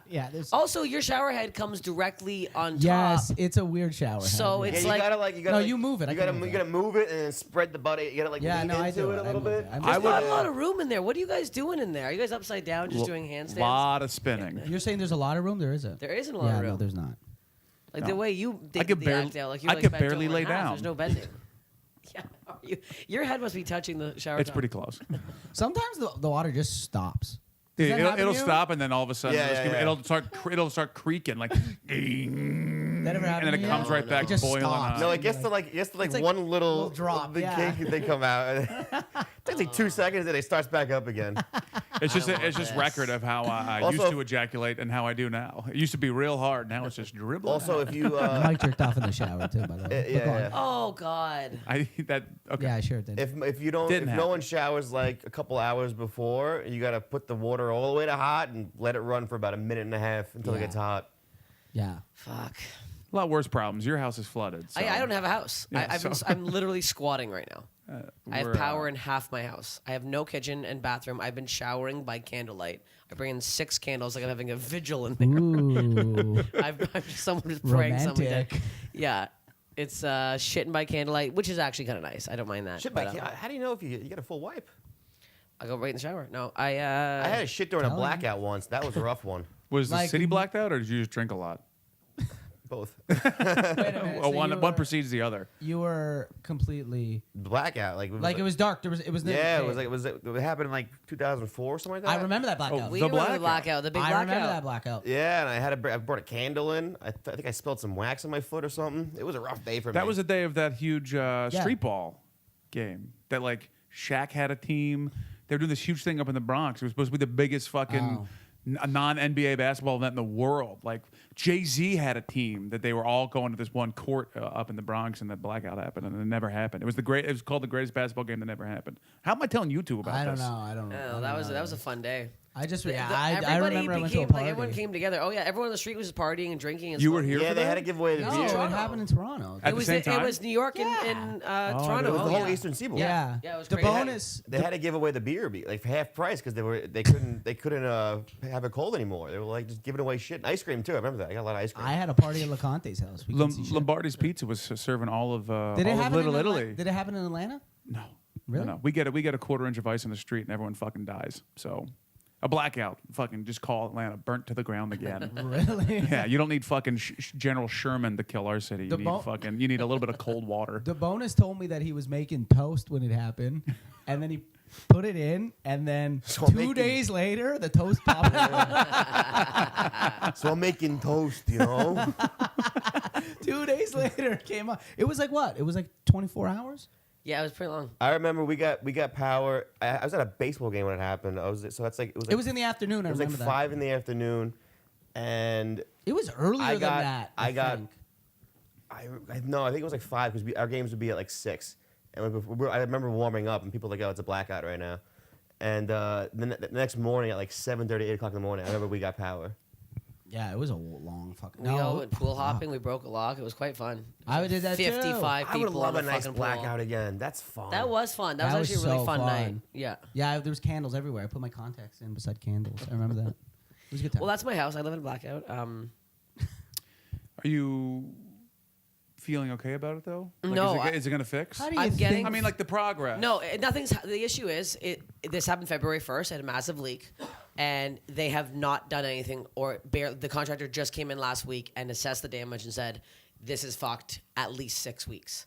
Yeah, there's. Also, your shower head comes directly on Yes, top. it's a weird shower. So head, Yeah, It's you like- gotta like you gotta. No, like- you move it. I You can gotta move you it. gotta move it and then spread the butt. You gotta like Yeah, lean no, I into do it it. a I little move bit. it. I'm There's just- not a lot of room in there. What are you guys doing in there? Are you guys upside down just doing handstands? Lot of spinning. You're saying there's a lot of room? There isn't. There isn't a lot Yeah, of room. no, there's not. Like No. the way you dig could the barely- act out, like you're I like could bent barely over lay in half. down. There's no bending. Yeah, are you? Your head must be touching the shower. It's top. pretty close. Sometimes the water just stops. Does that happen It'll to you? stop, and then all of a sudden, Yeah. it'll start creaking like, and That ever happened then to it you? comes right No, back It just boiling stops. on. No, it gets to like It's like one little little drop, the yeah. cake they come out. It takes like 2 seconds, and it starts back up again. It's just I don't it's want just this. record of how I used Also- to ejaculate and how I do now. It used to be real hard. Now it's just dribble. Also, if you Mike jerked off in the shower too, by the way. Yeah, But go on. yeah. Oh God. I that okay. Yeah, sure it did. if you don't Didn't if no one happen. showers like a couple hours before, you gotta put the water all the way to hot and let it run for about a minute and a half until it Yeah. gets hot. Yeah. Fuck. A lot worse problems. Your house is flooded. So. I don't have a house. Yeah, I'm literally squatting right now. I have we're, power in half my house. I have no kitchen and bathroom. I've been showering by candlelight. I bring in 6 candles like I'm having a vigil in there. Ooh. I'm just someone who's praying somebody dead. Romantic. Yeah. It's shitting by candlelight, which is actually kind of nice. I don't mind that. Shit, but, Mike, how do you know if you get a full wipe? I go right in the shower. No, I I had a shit during a Tell him. blackout once. That was a rough one. Was the Like- city blacked out, or did you just drink a lot? Both. Wait a minute. Well, so one you one were- precedes the other. You were completely Blackout, like it was dark. It was Yeah, it happened in like 2004 or something like that. I remember that blackout. we The remember the blackout. blackout, the big I blackout. remember that blackout. Yeah, and I brought a candle in. I think I spilled some wax on my foot or something. It was a rough day for me. That was the day of that huge street ball game. That like Shaq had a team. They were doing this huge thing up in the Bronx. It was supposed to be the biggest fucking Oh. non-NBA basketball event in the world. Like Jay-Z had a team that they were all going to this one court up in the Bronx, and that blackout happened, and it never happened. It was called the greatest basketball game that never happened. How am I telling you two about I don't this? know. I don't know. Oh, that was a fun day. I just The- yeah. the- I everybody remember I went to a became party. like everyone came together. Oh yeah, everyone on the street was just partying and drinking. And You were smoking. here Yeah, for they that? had to give away the No, beer. it Toronto. happened in Toronto. At It the was same time? it was New York Yeah. and Oh, Toronto. It was the Oh, whole yeah. Eastern Seaboard. Yeah. Yeah, it was the crazy. bonus. They had to give away the beer, like for half price, because they couldn't have it cold anymore. They were like just giving away shit. And ice cream too. I remember that. I got a lot of ice cream. I had a party at LeConte's house. We couldn't see shit. Lombardi's Pizza was serving all of Did it all of happen Little in Italy. Did it happen in Atlanta? No. Really? No. We get a quarter inch of ice in the street, and everyone fucking dies. So. A blackout. Fucking just call Atlanta. Burnt to the ground again. Really? Yeah, you don't need fucking General Sherman to kill our city. The You need a little bit of cold water. The bonus told me that he was making toast when it happened, and then he put it in, and then So I'm 2 making- days later, the toast popped out. So I'm making toast, you know. 2 days later, it came up. It was like what? It was like 24 hours? Yeah, it was pretty long. I remember we got power. I was at a baseball game when it happened. So that's like It was in the afternoon. I it was like remember 5 in the afternoon, and It was earlier I got- than that. I got- think. I think it was like 5 because our games would be at like 6. And I remember warming up, and people were like, "Oh, it's a blackout right now." And the next morning at like 7:30, 8 o'clock in the morning, I remember we got power. Yeah, it was a long fucking. We all went pool hopping. We broke a lock. It was quite fun. I did that too. 55 I would people love on a the nice fucking blackout pool. again. That's fun. That was fun. That, That was was actually a really so fun night. fun. Yeah. Yeah, there was candles everywhere. I put my contacts in beside candles. I remember that. It was a good time. Well, that's my house. I live in a blackout. Are you feeling okay about it though? Like, No, Is it going to fix? How do you I'm think? getting- I mean, like the progress. No, nothing's. The issue is, this happened February 1st. Had a massive leak, and they have not done anything. Or the contractor just came in last week and assessed the damage and said, "This is fucked at least 6 weeks."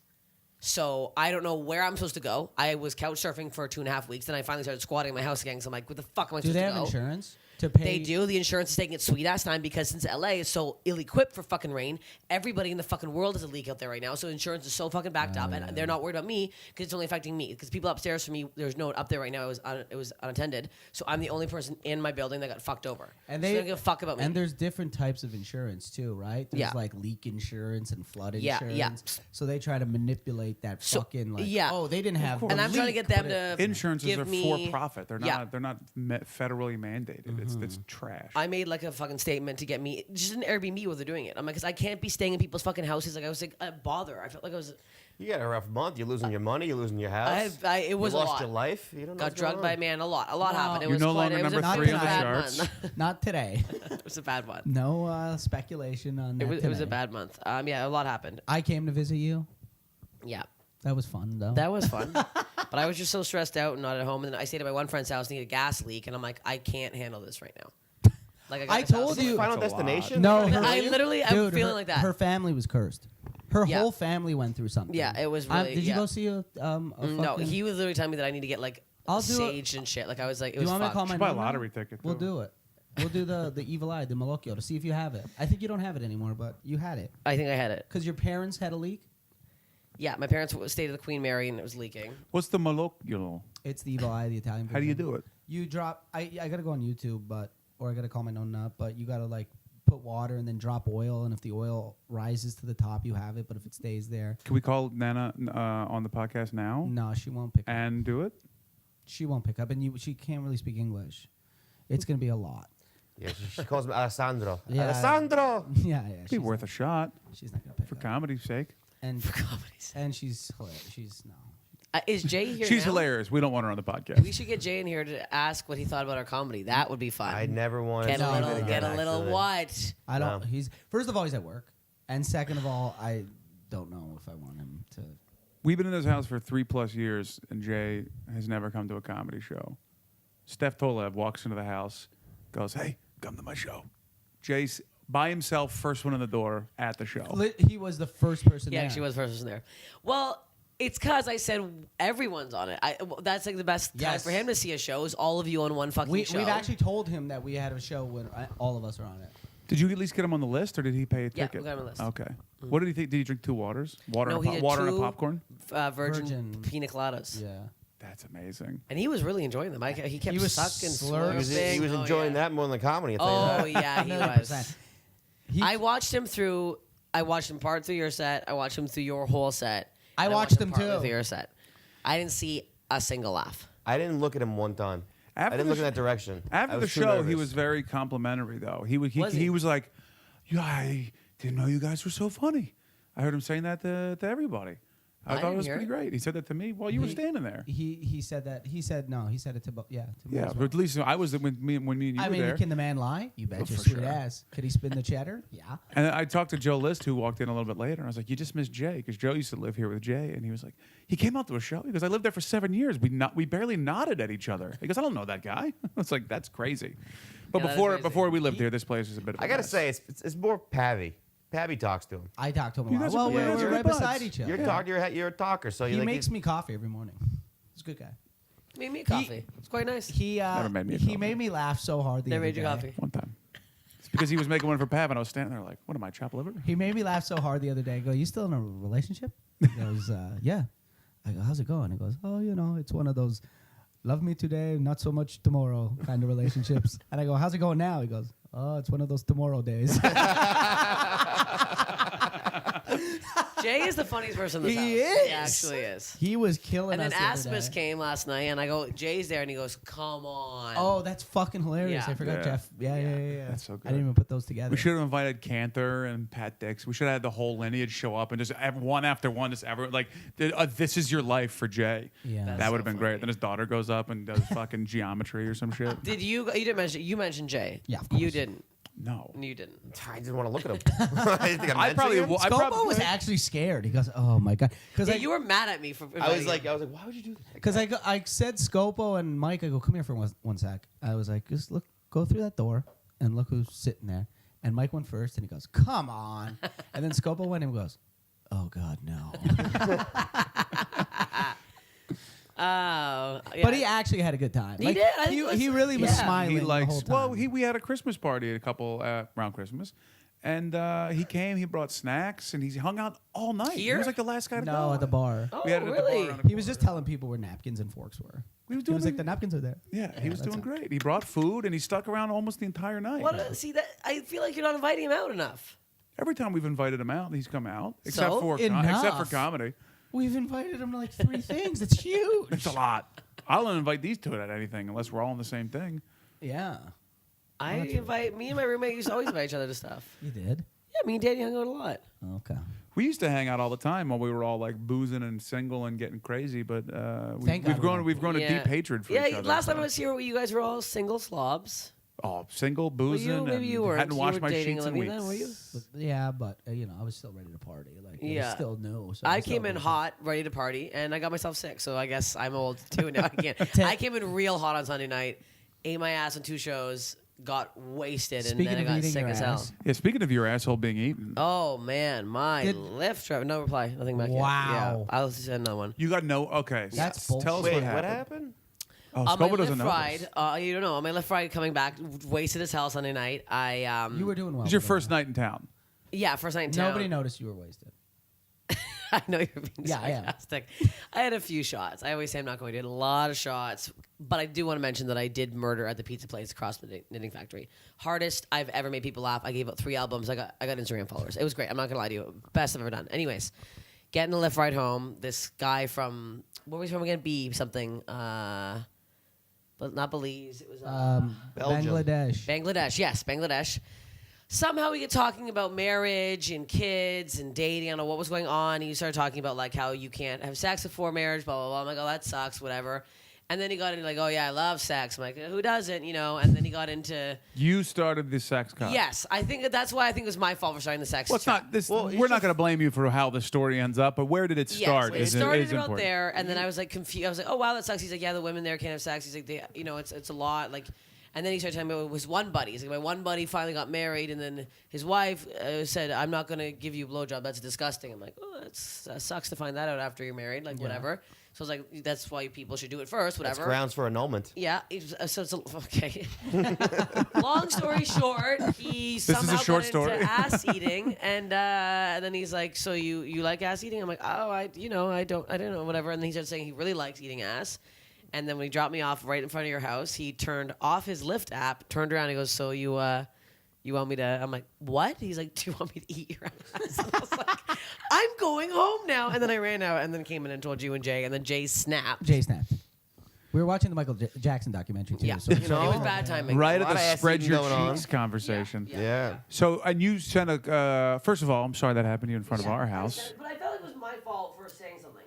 So I don't know where I'm supposed to go. I was couch surfing for 2.5 weeks, then I finally started squatting in my house again. So I'm like, "What the fuck am I Do supposed they to have go?" insurance to pay? They do. The insurance is taking its sweet ass time because since LA is so ill-equipped for fucking rain, everybody in the fucking world has a leak out there right now. So insurance is so fucking backed up, and they're not worried about me because it's only affecting me. Because people upstairs for me, there's no one up there right now. It was unattended. So I'm the only person in my building that got fucked over. And so they they don't give a fuck about me. And there's different types of insurance too, right? There's Yeah. like leak insurance and flood Yeah, insurance. yeah. So they try to manipulate that So, fucking like. yeah. Oh, they didn't have. and a I'm trying to leak, get them put it- to Insurances give are me, for profit. They're not. Yeah. They're not federally mandated. It's trash. I made like a fucking statement to get me just an Airbnb while they're doing it. I'm like, because I can't be staying in people's fucking houses. Like I was like, bother. I felt like I was. You got a rough month. You're losing your money. You're losing your house. It was you a lost lot. your life. You don't know Got what's going drugged by a on. man. A lot happened. It You're was no quite, longer it was number a, 3 it on was the a bad charts. month. Not today. It was a bad one. No speculation on that. It was a today. bad month. Yeah, a lot happened. I came to visit you. Yeah, That was fun though. that was fun. But I was just so stressed out and not at home. And then I stayed at my one friend's house and he had a gas leak. And I'm like, I can't handle this right now. Like got I this told house- Is this you- Final That's a lot. Destination? No, Like, her- I literally, I'm Dude, feeling her, like that. Her family was cursed. Her Yeah. whole family went through something. Yeah, it was really. Did you yeah. go see a No, fucking- he was literally telling me that I need to get like I'll do it. saged and shit. Like I was like, it Do you was want me to fucked. call my Should buy a number? lottery ticket. We'll too. do it. We'll do the evil eye, the Malocchio, to see if you have it. I think you don't have it anymore, but you had it. I think I had it. Because your parents had a leak? Yeah, my parents stayed at the Queen Mary and it was leaking. What's the malocchio? It's the evil eye, the Italian How do you version. do it? You drop, I got to go on YouTube, or I got to call my own up, but you got to like put water and then drop oil, and if the oil rises to the top, you have it, but if it stays there, Can we call Nana on the podcast now no, she won't pick up. and do it? She won't pick up, and she can't really speak English. It's going to be a lot. Yeah, she calls me Alessandro. Yeah. Alessandro. Yeah. It'd be worth a shot She's not going to pick for up. comedy's sake. And, For comedy's sake. and she's hilarious. She's, no. Is Jay here? She's now? hilarious. We don't want her on the podcast. We should get Jay in here to ask what he thought about our comedy. That would be fun. I never wanted Get to a see little, it again, get a little actually. what? I don't, No. he's, first of all, he's at work. And second of all, I don't know if I want him to. We've been in this house for 3+ years, and Jay has never come to a comedy show. Steph Tolev walks into the house, goes, "Hey, come to my show." Jay's by himself, first one in the door at the show. He was the first person Yeah, there. she was the first person there. Well, it's because I said everyone's on it. That's like the best time Yes. for him to see a show is all of you on one fucking show. We've actually told him that we had a show when all of us are on it. Did you at least get him on the list, or did he pay a Yeah, ticket? we got him on the list. Okay. What did he think? Did he drink 2 waters? Water, No, and, he did water and a 2 popcorn? virgin pina coladas. Yeah. That's amazing. And he was really enjoying them. He kept He was sucking, slurping. slurping. He was Oh, enjoying yeah. that more than the comedy. I'll tell you Oh that. yeah, he was. 100%. He- I watched him through. I watched him part through your set. I watched him through your whole set. I and watched him partway too. through your set. I didn't see a single laugh. I didn't look at him one time. After I didn't the look in sh- that direction. I After the was too show, he nervous. was very complimentary, though. He Was he? was like, "Yeah, I didn't know you guys were so funny." I heard him saying that to everybody. I thought it didn't was hear pretty it. great. He said that to me while you were standing there. He said that. He said no. He said it to both. Yeah. To me Yeah, as but well. at least I was when me and you I were mean, there. can the man lie? You bet Oh, your for sweet sure. ass. Could he spin the cheddar? Yeah. And I talked to Joe List, who walked in a little bit later. And I was like, "You just missed Jay," because Joe used to live here with Jay, and he was like, "He came out to a show." He goes, "I lived there for 7 years. We barely nodded at each other." He goes, "I don't know that guy." It's like that's crazy. But Yeah, that is before crazy. before we lived here, this place was a bit of a I gotta mess. say, it's more Pavy. Pavy talks to him. I talked to him a You lot. guys are- Well, you guys we're are right good buds. beside each other. You're a talker. So He you makes me coffee every morning. He's a good guy. Made me a coffee. It's quite nice. He Never made me a he coffee. made me laugh so hard. The Never other made you day. coffee. One time. It's because he was making one for Pav, and I was standing there like, "What am I, chopped liver?" He made me laugh so hard the other day. I go, "You still in a relationship?" He goes, "Yeah." I go, "How's it going?" He goes, "Oh, it's one of those love me today, not so much tomorrow kind of relationships." And I go, "How's it going now?" He goes, "Oh, it's one of those tomorrow days." Jay is the funniest person in this He house. is. He actually is. He was killing And then us. the other Asmus day. came last night, and I go, Jay's there, and he goes, "Come on." Oh, that's fucking hilarious. Yeah. I forgot Yeah. Jeff. Yeah. That's so I good. didn't even put those together. We should have invited Cantor and Pat Dix. We should have had the whole lineage show up and just one after one, just like, "This is your life" for Jay. Yeah. That That's would so have been funny. great. Then his daughter goes up and does fucking geometry or some shit. Did you didn't mention? You mentioned Jay. Yeah, of You course. didn't. No. You didn't. I didn't want to look at him. I didn't think I probably him. will- I Scopo prob- was actually scared. He goes, "Oh my god," because Yeah, you were mad at me for. I was like, why would you do that? Because I said Scopo and Mike, I go, "Come here for one sec." I was like, "Just go through that door and look who's sitting there." And Mike went first, and he goes, "Come on!" And then Scopo went and goes, "Oh God, no!" oh, yeah. But he actually had a good time. He did. I think it was- he really was yeah. smiling He the likes. whole time. Well, we had a Christmas party at a couple around Christmas, and he came. He brought snacks, and he hung out all night. He Here? was like the last guy to go. no, at the bar. Oh, We had it at the bar really? around the He was just telling people where napkins and forks were. He was He doing. was like, "The napkins are there." Yeah, he was that's doing it. great. He brought food, and he stuck around almost the entire night. See that? I feel like you're not inviting him out enough. Every time we've invited him out, he's come out, except So? for Enough. comedy. We've invited him to like 3 things. It's huge. It's a lot. I'll invite these two at anything unless we're all in the same thing. Yeah, I invite me and my roommate used to always invite each other to stuff. you did. Yeah, me and Danny hung out a lot. Okay. We used to hang out all the time while we were all like boozing and single and getting crazy, but Thank God we've grown a Yeah. deep hatred for Yeah, each other. last time so. I was here, you guys were all single slobs. Single, boozing, maybe you and weren't. hadn't You washed were my dating sheets in Olivia weeks. then, were you? But, yeah, but I was still ready to party. Like, it Yeah. was still new. So I was still came in ready. hot, ready to party, and I got myself sick. So I guess I'm old too now. I can't. I came in real hot on Sunday night, ate my ass on 2 shows, got wasted, Speaking and then of I got eating sick your as hell. ass. Yeah, speaking of your asshole being eaten, Oh man, my Did- Lyft driver. No reply. Nothing back yet. Wow. Yeah, I'll send another one. you got no. Okay, That's tell us bullshit. Wait, what what happened. happened? Oh, On my Scobo doesn't Lyft know. ride, you don't know. On my Lyft ride coming back, wasted as hell Sunday night. You were doing well. It was your with first it. night in town. Yeah, first night in town. Nobody noticed you were wasted. I know you're being Yeah, I am. sarcastic. I had a few shots. I always say I'm not going to. I did a lot of shots, but I do want to mention that I did murder at the pizza place across the Knitting Factory. Hardest I've ever made people laugh. I gave out 3 albums. I got Instagram followers. It was great. I'm not gonna lie to you. Best I've ever done. Anyways, getting the Lyft ride home. This guy from where was he from again? B something. But not Belize. It was Belgium. Bangladesh. Bangladesh. Yes, Bangladesh. Somehow we get talking about marriage and kids and dating. I don't know what was going on. And you started talking about like how you can't have sex before marriage, blah, blah, blah. I'm like, oh, that sucks, whatever. And then he got into like, oh, yeah, I love sex. I'm like, who doesn't, you know? And then he got into, You started the sex con. yes, I think that's why I think it was my fault for starting the sex Well, it's chat. not this. Well, we're not going to blame you for how the story ends up, but where did it start? Yes, it is started about important. there, and then I was like confused. I was like, "Oh wow, that sucks." He's like, "Yeah, the women there can't have sex." He's like, it's a lot." Like, and then he started telling me it was one buddy. He's like, "My one buddy finally got married, and then his wife said, I'm not gonna give you a blowjob. That's disgusting." I'm like, "Oh, that sucks to find that out after you're married. Like, whatever." So I was like, "That's why people should do it first. Whatever." That's grounds for annulment. Yeah, so it's okay. Long story short, he This is a somehow short got story. into ass eating, and then he's like, "So you like ass eating?" I'm like, "Oh, I don't know, whatever." And then he started saying he really likes eating ass, and then when he dropped me off right in front of your house, he turned off his Lyft app, turned around, and he goes, "So you want me to?" I'm like, "What?" He's like, "Do you want me to eat your ass?" And I was like, "I'm going home now." And then I ran out, and then came in and told you and Jay, and then Jay snapped. Jay snapped. We were watching the Michael Jackson documentary too. Yeah, So it was bad timing. Right A at lot the of ass spread eating your going on. cheeks conversation. Yeah. So, and you sent a. First of all, I'm sorry that happened to you in front of our house. But I felt like it was my fault for saying something.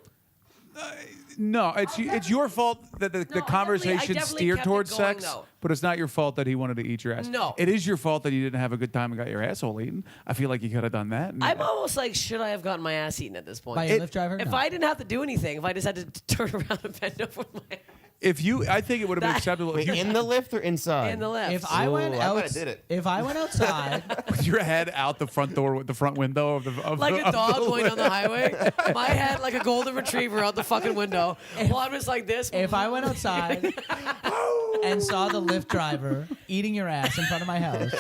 No, it's your fault that the I conversation definitely steered kept it towards going, sex, though. but it's not your fault that he wanted to eat your ass. No. It is your fault that you didn't have a good time and got your asshole eaten. I feel like you could have done that. And- I'm almost like, should I have gotten my ass eaten at this point? by a Lyft driver. If No. I didn't have to do anything, if I just had to turn around and bend over with my I think it would have been That- acceptable Wait, if you in the lift or inside? in the left. If I went Ooh, I out, might have did it. if I went outside, with your head out the front door with the front window of the of like the, a of dog the going down the highway, my head like a golden retriever out the fucking window. While I'm just like this. if I went outside and saw the Lyft driver eating your ass in front of my house,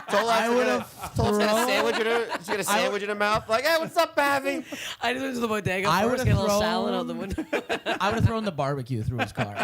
I would would've have told her a sandwich in her. She got a sandwich in her mouth. Like, hey, what's up, Babby? I just went to the bodega I first, would've get a little thrown- salad out the window. I would have thrown the barbecue through his car.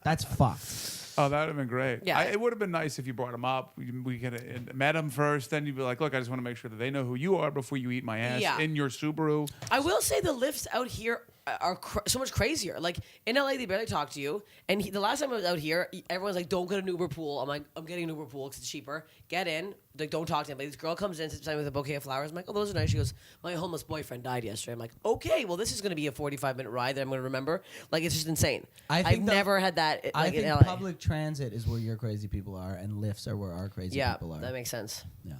That's fucked. Oh, that would have been great. Yeah. It would have been nice if you brought him up. We could have met him first. Then you'd be like, look, I just want to make sure that they know who you are before you eat my ass Yeah. in your Subaru. I will say the lifts out here are so much crazier. Like in LA, they barely talk to you. And the last time I was out here, everyone's like, "Don't get an Uber pool." I'm like, "I'm getting an Uber pool because it's cheaper." Get in. Like, don't talk to anybody. This girl comes in, sits beside me with a bouquet of flowers. I'm like, "Oh, those are nice." She goes, "My homeless boyfriend died yesterday." I'm like, "Okay, well, this is going to be a 45-minute ride that I'm going to remember." Like, it's just insane. I think I've the- never had that. I Like, think in LA. public transit is where your crazy people are, and lifts are where our crazy Yeah, people are. that makes sense. Yeah.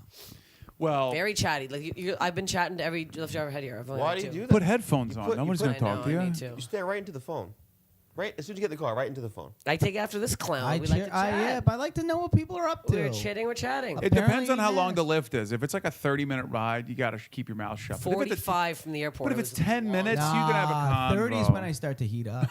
Well, Very chatty. Like I've been chatting to every Lyft driver had here. I've only Why had do you two. do that? put headphones on. put- Nobody's you going to I talk know, to you. I need to. You stare right into the phone. Right as soon as you get in the car, right into the phone. I take after this clown. I we like to chat. yeah, but I like to know what people are up to. We're chatting. We're chatting. It depends Apparently on how he long has. the lift is. If it's like a 30-minute ride, you got to keep your mouth shut. But if it's- 45 from the airport. But if It it's was 10 long. minutes, you can have a convo. 30 is when I start to heat up.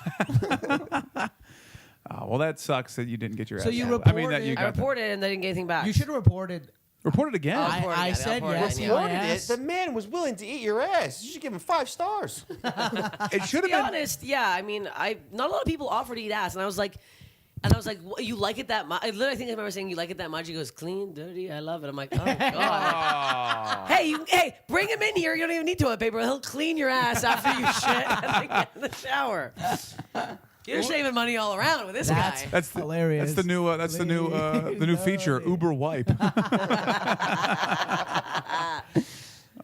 Oh, well, that sucks that you didn't get your So ass. you out. I mean, that you reported- I got reported and they didn't get anything back. You should have reported. report it again. I'll report it I again. said I'll report it yes. again, My yeah. Reported ass. it. The man was willing to eat your ass. You should give him 5 stars. It should To be have been. honest, yeah. I mean, not a lot of people offer to eat ass, and I was like, "What, you like it that much?" I literally think I remember saying, "You like it that much?" He goes, "Clean, dirty, I love it." I'm like, "Oh god." Oh. Hey, bring him in here. You don't even need toilet paper. He'll clean your ass after you shit and then get in the shower. You're saving money all around with this That's guy. That's the, hilarious. That's the new. That's the new feature. Uber wipe.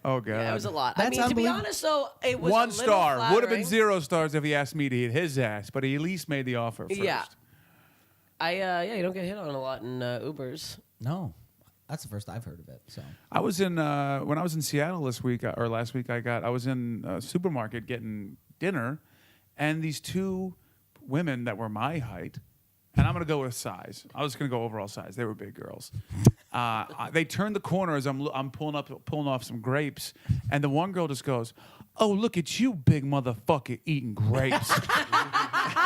Oh god. Yeah, it was a lot. I That's mean, to be unbelievable. honest, though, it was a 1 little star. Would have been flattering. 0 stars if he asked me to eat his ass, but he at least made the offer first. Yeah. You don't get hit on a lot in Ubers. No, that's the first I've heard of it. So I was in when I was in Seattle this week or last week. I was in a supermarket getting dinner, and these 2 women that were my height and I'm gonna go with size. I was gonna go overall size. They were big girls. They turned the corner as I'm pulling off some grapes, and the one girl just goes, "Oh, look at you, big motherfucker, eating grapes."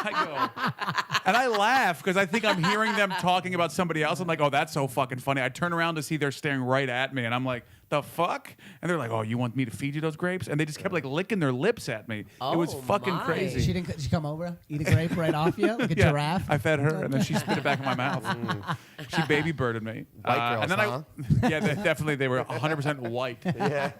I go, and I laugh because I think I'm hearing them talking about somebody else. I'm like, "Oh, that's so fucking funny." I turn around to see they're staring right at me, and I'm like, "The fuck?" And they're like, "Oh, you want me to feed you those grapes?" And they just kept like licking their lips at me. It was Oh, fucking my. crazy. She come over, eat a grape right off you like a giraffe. I fed her, and then she spit it back in my mouth. She baby birded me. White girls, and then huh? yeah, they were 100% white. Yeah.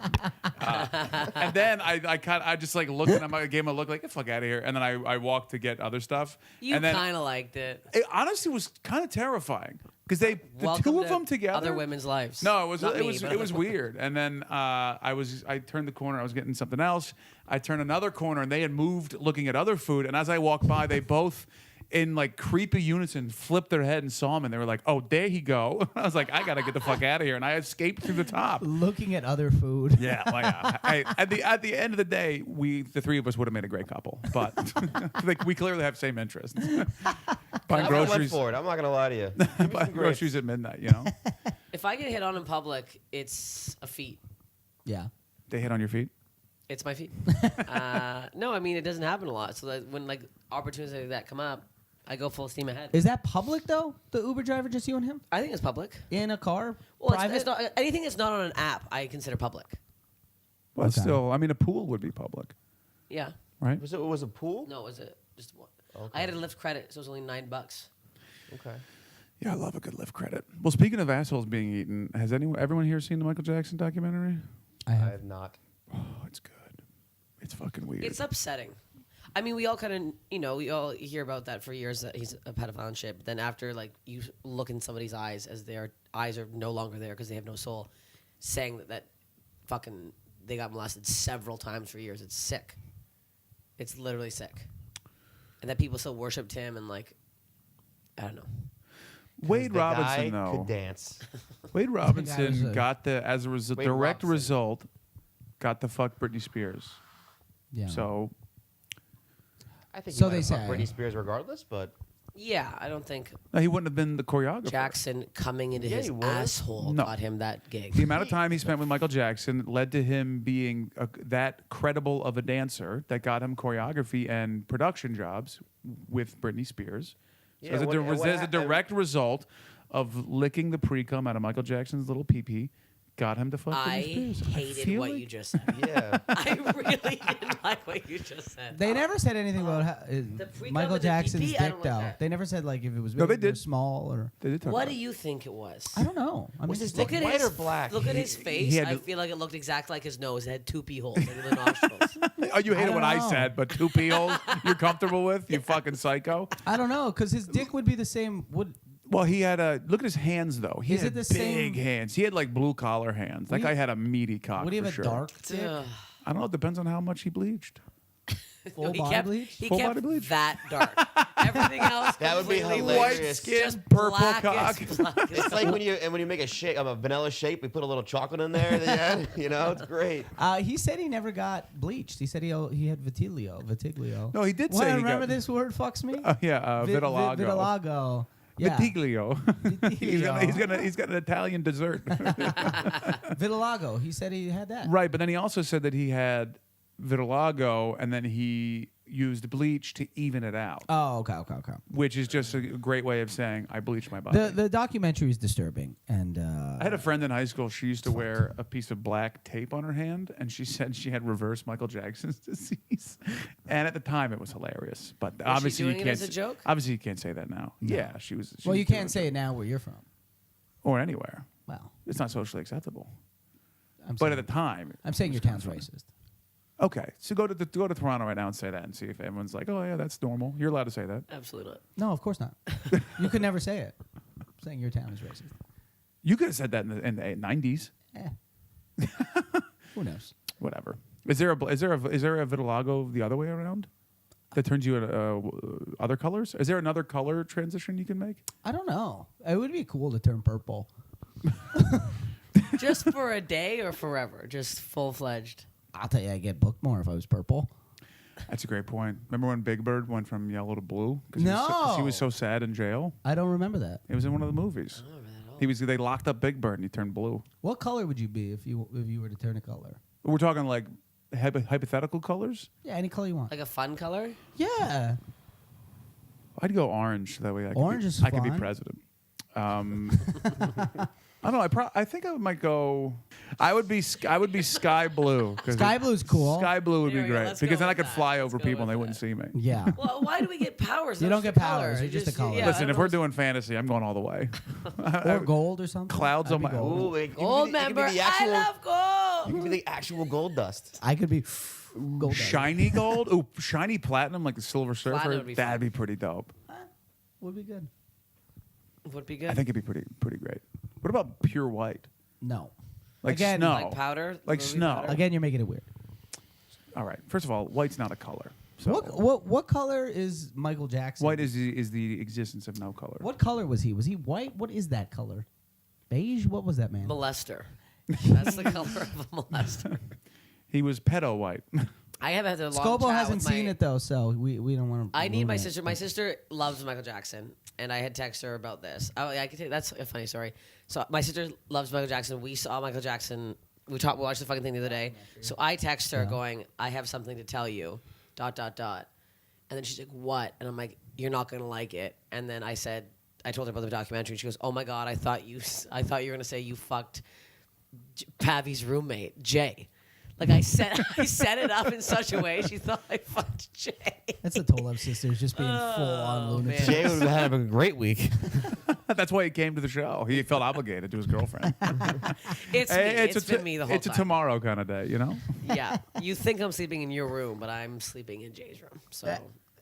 And then I just like looked, and I gave him a look like, "Get the fuck out of here." And then I walked to get other stuff. You and then kind of liked it. it honestly was kind of terrifying because the Welcome two of to them together. Other women's lives. No, it was Not it me, was but- it was weird. And then I turned the corner. I was getting something else. I turned another corner, and they had moved, looking at other food. And as I walked by, they both, in like creepy unison, flipped their head and saw him, and they were like, "Oh, there he go." I was like, "I gotta get the fuck out of here," and I escaped through the top. Looking at other food. Yeah, well, yeah. At the end of the day, the three of us would have made a great couple, but like we clearly have same interests. Buying I went groceries, for it. I'm not gonna lie to you. Give me some buying grapes. groceries at midnight. You know, If I get hit on in public, it's a feat. Yeah. they hit on your feet. It's my feet. No, I mean it doesn't happen a lot. So that when like opportunities like that come up, I go full steam ahead. Is that public though? The Uber driver, just you and him I think it's public. in a car, Well, private. it's not anything that's not on an app. I consider public. But Okay. still, I mean, a pool would be public, Yeah. right? Was it a pool? No, was it just one? Okay. I had a Lyft credit, so it was only $9. Okay. Yeah, I love a good Lyft credit. Well, speaking of assholes being eaten, has everyone here seen the Michael Jackson documentary? I I have. have not. Oh, it's good. It's fucking weird. It's upsetting. I mean, we all kind of, we all hear about that for years that he's a pedophile and shit. But then after, like, you look in somebody's eyes as their eyes are no longer there because they have no soul, saying that fucking they got molested several times for years. It's sick. It's literally sick. And that people still worshipped him and, like, I don't know. Wade The Robinson, guy though. could dance. Wade was Robinson a- got as a Wade direct Robson. result, got to fuck Britney Spears. Yeah. So I think So he might they have fucked say. Britney Spears regardless, but Yeah, I don't think no, he wouldn't have been the choreographer. Jackson coming into Yeah, his he would. asshole No. got him that gig. The amount of time he spent with Michael Jackson led to him being that credible of a dancer that got him choreography and production jobs with Britney Spears. So Yeah, as what- a, what as a hap- direct result of licking the pre-cum out of Michael Jackson's little pee-pee, got him to fuck I Britney Spears. hated feel what like- you just said. yeah. I really didn't like what you just said. They never said anything about pre-cum Michael with the Jackson's PP, I dick, don't like though. that. They never said like if it was big No, they or did. small or. They did talk What about do it. you think it was? I don't know. I mean, Was his just dick white or black? Look at his face. had I to- feel like it looked exactly like his nose. It had two pee holes in the nostrils. Oh, you hated I what don't I know. said, but two pee holes you're comfortable with? You fucking psycho. I don't know because his dick would be the same. Well, he had look at his hands though. He Is had it the big same- hands. He had like blue collar hands. That Would he- guy had a meaty cock. Would he have for a sure. dark dick? Ugh. I don't know. It depends on how much he bleached. Full No, he body kept, bleach? He Full kept body bleach. that dark. Everything else. That would be completely hilarious. White just skin, purple black cock. as black as It's like when you make a shake, a vanilla shake, we put a little chocolate in there. At the end, it's great. He said he never got bleached. He said he had vitiglio. No, he did Well, say he remember got. this word fucks me? Vitiligo. Vitiligo. Yeah. Vitiglio. Vitiglio. he's got an Italian dessert. Vitiligo. He said he had that. Right, but then he also said that he had vitiligo, and then he used bleach to even it out, Oh, okay. which is just a great way of saying I bleached my body. The documentary is disturbing, and I had a friend in high school. She used to wear a piece of black tape on her hand, and she said she had reverse Michael Jackson's disease. And at the time, it was hilarious. But obviously, doing you it can't. as a joke? Obviously, you can't say that now. Yeah, she was. well, you can't say it now where you're from. or anywhere. Well, It's not socially acceptable. I'm But saying, at the time, I'm saying your town's racist. okay. So go to Toronto right now and say that, and see if everyone's like, "Oh yeah, that's normal." You're allowed to say that. Absolutely not. No, of course not. You could never say it. I'm saying your town is racist. You could have said that in the 90s. Eh. Who knows? Whatever. Is there a vitiligo the other way around? That turns you into other colors? Is there another color transition you can make? I don't know. It would be cool to turn purple. Just for a day or forever? Just full fledged. I'll tell you, I get booked more if I was purple. That's a great point. Remember when Big Bird went from yellow to blue? 'Cause No. he was so sad in jail. I don't remember that. It was in one of the movies. They locked up Big Bird and he turned blue. What color would you be if you were to turn a color? We're talking like hypothetical colors. Yeah, any color you want. Like a fun color? Yeah. I'd go orange. That way Orange is I could be fun. president. I don't know. I think I might go. I would be sky blue. 'Cause Sky blue's cool. Sky blue would There be we go. great Let's because go then I with could that. fly Let's over go people and they with wouldn't see me. Yeah. Well, why do we get powers? You Not don't just get the color. powers, you're just a color. Yeah, Listen, I if don't we're know. doing fantasy, I'm going all the way. Or gold or something. Clouds I'd on be my- gold. Ooh, it Gold could be member, the actual, I love gold. You could be the actual gold dust. I could be gold. Shiny gold? Ooh, shiny platinum like the Silver Surfer? Platinum would be That'd fun. be pretty dope. Would be good. Would be good. I think it'd be pretty great. What about pure white? No. Like Again, snow. like powder. Like movie snow. powder? Again, you're making it weird. All right. First of all, white's not a color. So What color is Michael Jackson? white is the existence of no color. What color was he? Was he white? What is that color? Beige? What was that, man? Molester. That's the color of a molester. He was pedo white. I have had a long Scobo chat hasn't with seen it though, so we don't want to. I need my sister. My sister loves Michael Jackson, and I had texted her about this. Oh, yeah, I can tell you, that's a funny story. So my sister loves Michael Jackson. We saw Michael Jackson. We watched the fucking thing the other day. So I text her going, "I have something to tell you." ... And then she's like, "What?" And I'm like, "You're not gonna like it." And then I told her about the documentary. And she goes, "Oh my god, I thought you were gonna say you fucked Pavi's roommate, Jay." Like I set it up in such a way she thought I fucked Jay. That's the Tolev sisters just being full on Oh, lunatic. man. Jay would have had a great week. That's why he came to the show. He felt obligated to his girlfriend. It's me. Hey, It's been me the whole It's time. a tomorrow kind of day, you know? Yeah. You think I'm sleeping in your room, but I'm sleeping in Jay's room. So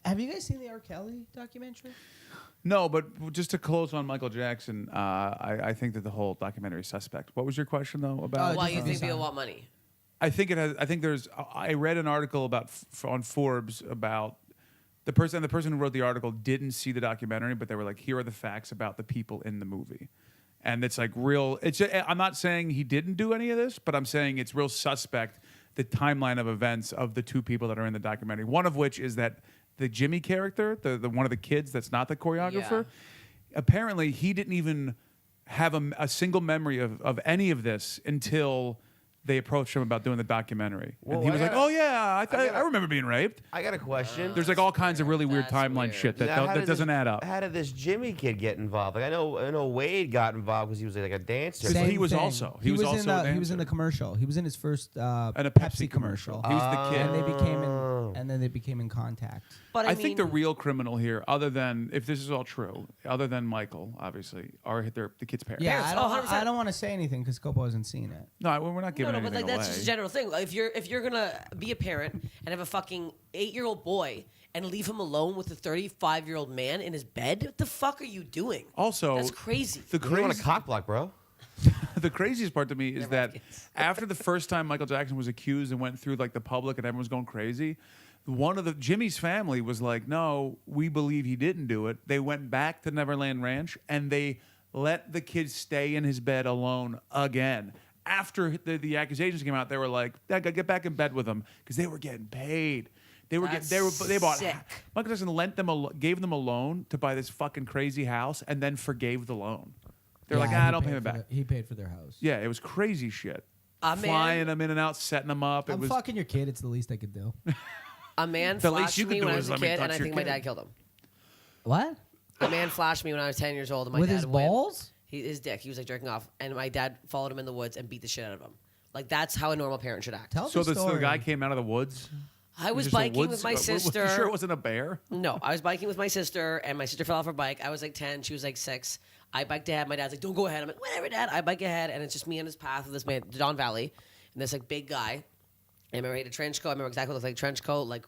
Have you guys seen the R. Kelly documentary? No, but just to close on Michael Jackson, I think that the whole documentary is suspect. What was your question though about? why just you on think the people side. want money? I think it has. I think there's. I read an article about on Forbes about the person who wrote the article didn't see the documentary, but they were like, here are the facts about the people in the movie, and it's like real. I'm not saying he didn't do any of this, but I'm saying it's real suspect the timeline of events of the two people that are in the documentary. One of which is that the Jimmy character, the one of the kids that's not the choreographer, apparently he didn't even have a single memory of any of this until they approached him about doing the documentary. Well, and he was I like, gotta- oh yeah, I remember being raped. I got a question. There's like all kinds of really weird That's timeline weird. shit Now, how that did doesn't this- add up. How did this Jimmy kid get involved? Like I know Wade got involved because he was like a dancer. Same but- he was thing. also- He was also in a he was in the dancer. commercial. He was in his first And a Pepsi commercial. He was the kid. And they became Oh. and then they became in contact. But I think the real criminal here, other than if this is all true, other than Michael, obviously, are the kid's parents. Yeah, Parents, I 100%. don't want to say anything because Scopo hasn't seen it. No, we're not giving but anything like that's away. just a general thing. If you're gonna be a parent and have a fucking 8-year-old boy and leave him alone with a 35-year-old man in his bed, what the fuck are you doing? Also, That's crazy. The You don't want crazy, a cock block, bro. the craziest part to me is Never that have kids. after the first time Michael Jackson was accused and went through like the public and everyone was going crazy, one of Jimmy's family was like, no, we believe he didn't do it. They went back to Neverland Ranch and they let the kid stay in his bed alone again. After the accusations came out, they were like, get back in bed with him because they were getting paid. They bought. sick. Michael Jackson gave them a loan to buy this fucking crazy house and then forgave the loan. They're like, he don't paid pay me for back. he paid for their house. Yeah, it was crazy shit. A man- Flying them in and out, setting them up. It I'm was fucking your kid. It's the least I could do. A man The least flashed you could me do when I is was a let me kid, and touch I your think my kid. dad killed him. What? A man flashed me when I was 10 years old, and my With dad his went- balls? His dick. He was like jerking off, and my dad followed him in the woods and beat the shit out of him. Like that's how a normal parent should act. Tell so the the story. guy came out of the woods. I was Just a biking woods- with my You sister. sure it wasn't a bear? No, I was biking with my sister, and my sister fell off her bike. I was like 10, she was like 6. I biked ahead. My dad's like, "Don't go ahead." I'm like, "Whatever, Dad." I bike ahead, and it's just me on this path with this man, Don Valley, and this like big guy. I remember he had a trench coat. I remember exactly what it looked like. Trench coat, like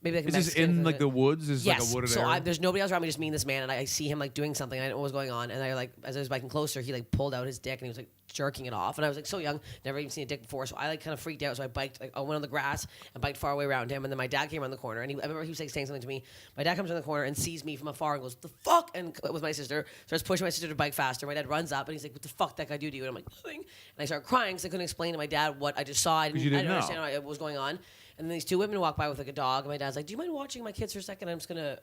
maybe like a Is this Mexican in thing. like the woods? Is Yes. like a wooded So area? there's nobody else around me, just me and this man, and I see him like doing something. I didn't know what was going on, and I like as I was biking closer, he like pulled out his dick and he was like jerking it off, and I was like so young, never even seen a dick before, so I like kind of freaked out. So I biked, like I went on the grass and biked far away around him, and then my dad came around the corner, and I remember he was like saying something to me. My dad comes around the corner and sees me from afar and goes, "The fuck!" and with my sister starts pushing my sister to bike faster. My dad runs up and he's like, "What the fuck that guy do to you?" And I'm like, "Nothing." And I start crying because I couldn't explain to my dad what I just saw. I didn't you didn't know. understand what was going on. And then these two women walk by with like a dog, and my dad's like, "Do you mind watching my kids for a second? I'm just gonna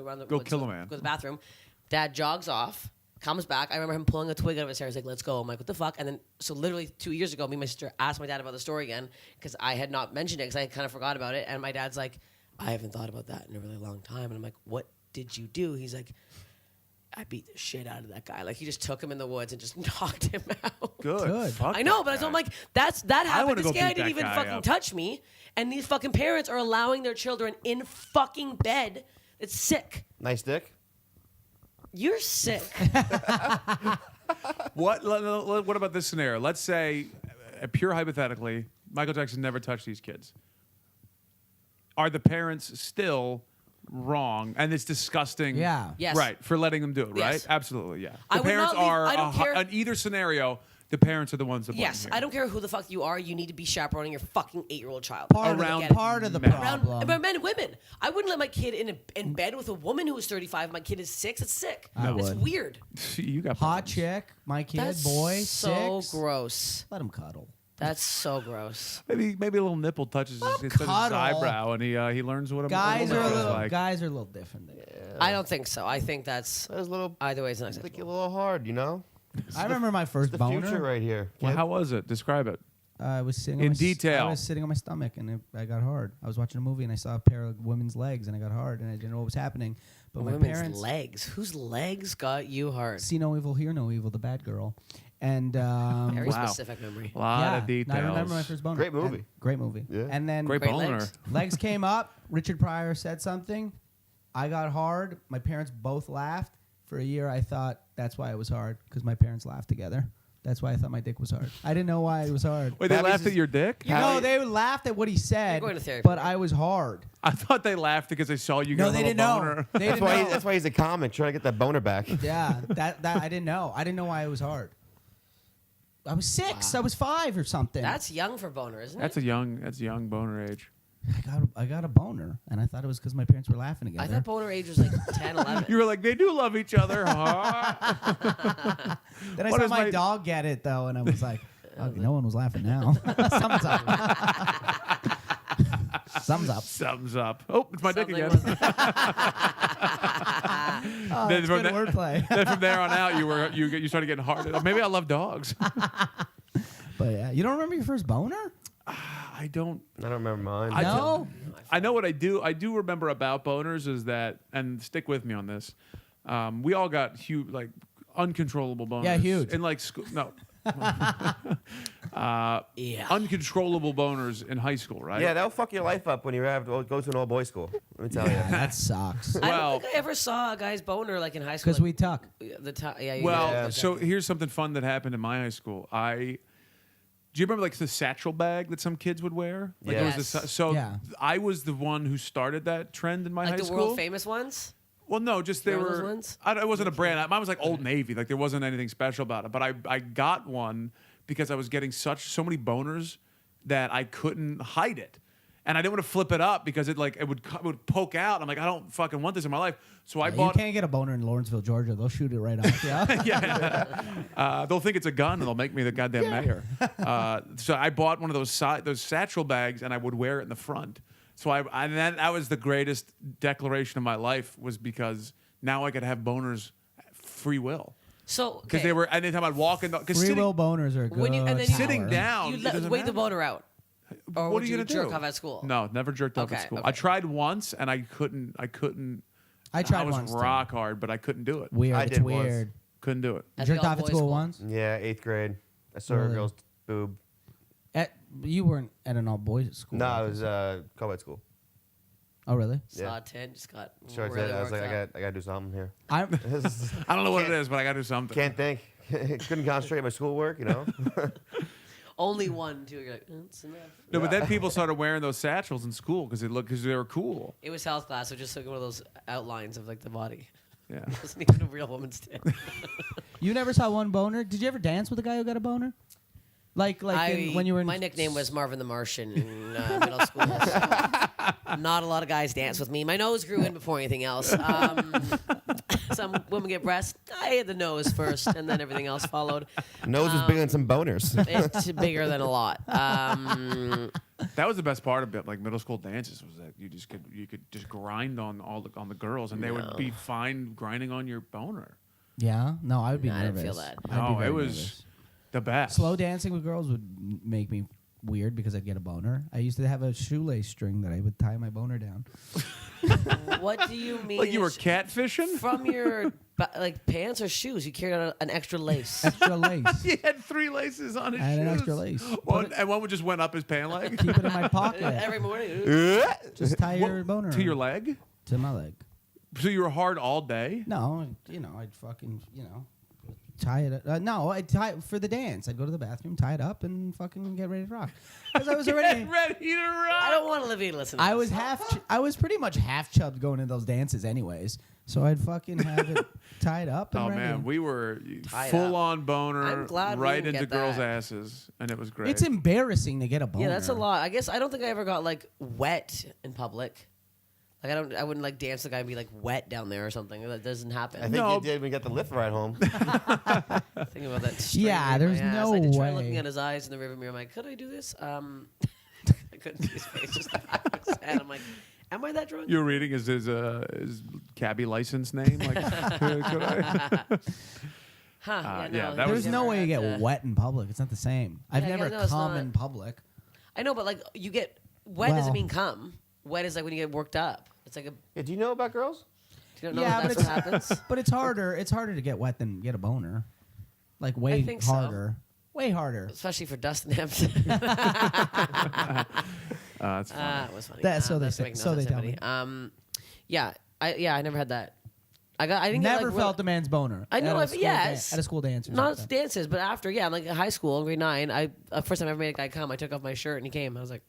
run the Go woods, kill a man. Go to the bathroom." Dad jogs off, comes back. I remember him pulling a twig out of his hair. He's like, "Let's go." I'm like, "What the fuck?" And then so literally 2 years ago, me and my sister asked my dad about the story again because I had not mentioned it because I had kind of forgot about it. And my dad's like, "I haven't thought about that in a really long time." And I'm like, "What did you do?" He's like, "I beat the shit out of that guy. Like he just took him in the woods and just knocked him out." Good. Fuck I know, that but guy. I'm like, that happened. wanna This go guy beat didn't that even guy fucking up. touch me, and these fucking parents are allowing their children in fucking bed. It's sick. Nice dick. You're sick. What about this scenario? Let's say, pure hypothetically, Michael Jackson never touched these kids. Are the parents still wrong? And it's disgusting. Yeah. Yes. Right, for letting them do it, right? Yes. Absolutely, yeah. I The would parents not leave- are, I don't care- in either scenario, the parents are the ones that blame Yes, here. I don't care who the fuck you are. You need to be chaperoning your fucking 8-year-old child. Part, Around of the, part of the men. problem. Around men and women. I wouldn't let my kid in bed with a woman who is 35. My kid is 6. It's sick. I It's would. weird. You got Hot problems. chick, my kid, That's boy, so 6. gross. Let him cuddle. That's so gross. Maybe a little nipple touches his cuddle. eyebrow, and he learns what Guys are a feels little like. guys are a little different. Than I don't think so. I think that's That was a little. either way is not I think you're acceptable. a little hard, you know. I remember my first The boner. future right here. Well, kid. how was it? Describe it. I was sitting In on my detail. I was sitting on my stomach and I got hard. I was watching a movie and I saw a pair of women's legs and I got hard and I didn't know what was happening. But my Women's parents legs. Whose legs got you hard? see no evil, hear no evil. The bad girl. And Very Wow. specific memory. A lot yeah, of details. I remember my first boner. Great movie. And- great movie. Yeah. And then Great Great boner. legs. legs came up. Richard Pryor said something. I got hard. My parents both laughed. For a year, I thought that's why it was hard because my parents laughed together. That's why I thought my dick was hard. I didn't know why it was hard. Wait, they That laughed is- at your dick? No, they laughed at what he said, You're going to therapy. but I was hard. I thought they laughed because they saw you get No, a they little didn't know. boner. They That's didn't why. know. That's why he's a comic trying to get that boner back. Yeah, that I didn't know. I didn't know why it was hard. I was 6. Wow. I was 5 or something. That's young for boner, isn't That's it? young boner age. I got a boner, and I thought it was because my parents were laughing together. I thought boner age was like 10, 11. You were like, they do love each other, huh? Then I What saw is my my- dog get it though, and I was like, oh, no one was laughing now. Something's up. Something's up. Thumbs up. Oh, it's my dick Something again. was- Oh, Then it's from good that- wordplay. Then from there on out, you started getting hard. Maybe I love dogs. But yeah, you don't remember your first boner? I don't. I don't remember mine. No. I know what I do. I do remember about boners is that, and stick with me on this. We all got huge, like uncontrollable boners. Yeah, huge. In like school, no. Yeah. Uncontrollable boners in high school, right? Yeah, that'll fuck your life up when you have to go to an all boys school. Let me tell Yeah, you. that sucks. I Well- don't think I ever saw a guy's boner like in high school. Because we tuck. Yeah. Well, Yeah. so here's something fun that happened in my high school. Do you remember like the satchel bag that some kids would wear? Like there was Yes. this, so Yeah. I was the one who started that trend in my like high the school. world famous ones. Well, no, just they Remember those were. ones? It wasn't a brand. Mine was like Old Navy. Like there wasn't anything special about it. But I got one because I was getting so many boners that I couldn't hide it, and I didn't want to flip it up because it would poke out. I'm like, I don't fucking want this in my life. So I You bought. can't get a boner in Lawrenceville, Georgia. They'll shoot it right off. Yeah. Yeah, they'll think it's a gun and they'll make me the goddamn mayor. So I bought one of those satchel bags and I would wear it in the front. So that was the greatest declaration of my life was because now I could have boners free will. So Because they were anytime I'd walk in, because Free will boners are good. When you- and then you- sitting power. down, you it doesn't wait the matter. boner out. Or What would are you you gonna jerk do? off at school? No, never jerked off at Okay, school. okay. I tried once and I couldn't. I I tried was once. too. rock hard, but I couldn't do it. Weird. I It's did once. weird. Couldn't do it. At Jerked the off at all-boys school once? Yeah, 8th grade. I saw a Really? girl's boob. You weren't at an all boys school. No, it was co-ed school. Oh, really? Saw 10, just got Sure, really I was like, worked up. I gotta do something here. I I don't know what it is, but I got to do something. Can't think. Couldn't concentrate on my schoolwork, you know. Only 1, 2. You're like, that's enough. No, but then people started wearing those satchels in school because they were cool. It was health class, so just like one of those outlines of like the body. Yeah. It wasn't even a real woman's dick. You never saw one boner? Did you ever dance with a guy who got a boner? When you were in my nickname was Marvin the Martian in middle school. So not a lot of guys dance with me. My nose grew in before anything else. Some women get breasts. I had the nose first, and then everything else followed. Nose was bigger than some boners. It's bigger than a lot. That was the best part of it. Like middle school dances was that you could just grind on on the girls, and they would be fine grinding on your boner. Yeah, no, I would be No, I nervous. didn't feel that. I'd be No, very it was nervous. the best. Slow dancing with girls would make me weird because I'd get a boner. I used to have a shoelace string that I would tie my boner down. What do you mean? Like you were is catfishing? from your like pants or shoes? You carried out an extra lace. Extra lace. He had 3 laces on his I had shoes. an extra lace. One, and one just went up his pant leg. Keep it in my pocket. Every morning. Just tie your boner To your around. leg? To my leg. So you were hard all day? No, I'd fucking, tie it. No, I'd tie for the dance. I'd go to the bathroom, tie it up, and fucking get ready to rock. Because I was already. Ready to rock. I don't want Olivia to listen. To I this. was I was pretty much half chubbed going into those dances, anyways. So I'd fucking have it tied up. And Oh ready. man, we were Tied full on boner, I'm glad we right didn't into get girls' that. asses, and it was great. It's embarrassing to get a boner. Yeah, that's a lot. I guess I don't think I ever got like wet in public. Like I wouldn't like dance the guy and be like wet down there or something. That doesn't happen. I think No. you did when you got the Lyft ride home. Thinking about that. straight Yeah, in there's my ass. no I did try way. looking at his eyes in the rearview mirror. I'm like, could I do this? I couldn't see his face. Just and I'm like, am I that drunk? You're reading his cabbie license name, like could I? Huh? yeah, no, that There's was- no way you had get to- wet in public. It's not the same. I've Yeah, never no, it's come not. in public. I know, but like you get wet Well- doesn't mean come. Wet is like when you get worked up. It's like a. Yeah, do you know about girls? You don't know Yeah, that but that's what happens. But it's harder. It's harder to get wet than get a boner. Like way think so. harder. Way harder. Especially for Dustin Hampton. That's funny. It was funny. So they that's say- making no so they sense to tell anybody. I never had that. I didn't Never get, like, felt the man's boner. I know, At a I've- school yes. at a school dance or not something. dances, but after, like in high school, in grade 9, first time I ever made a guy come, I took off my shirt and he came. I was like,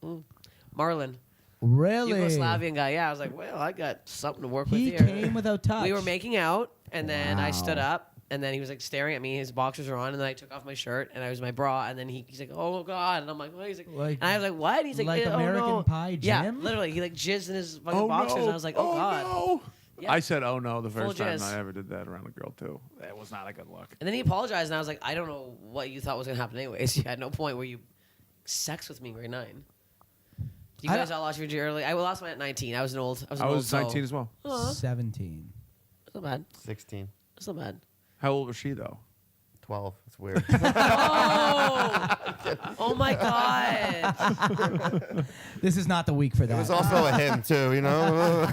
Marlon, Really? Yugoslavian guy. Yeah, I was like, well, I got something to work He with here. came without touch. We were making out, and then I Wow. stood up, and then he was like staring at me. His boxers were on, and then I took off my shirt, and I was my bra, and then he's like, "Oh God!" And I'm like, "What?" He's like, and I was like, "What?" And he's like, like "Oh, American no." Pie Yeah, Jim? literally, he like jizzed in his fucking Oh boxers, no! and I was like, "Oh, God!" No. Yeah. I said, "Oh no!" the Full first time jizz. I ever did that around a girl too. That was not a good look. And then he apologized, and I was like, "I don't know what you thought was gonna happen, anyways. You had no point where you sex with me, grade 9." You I guys don't- all lost virginity early. I lost mine at 19. I was an old. I was 19 as well. Aw. 17. That's not bad. 16, That's not bad. How old was she though? 12. It's weird. Oh my God! This is not the week for It that. was also a him, too, you know?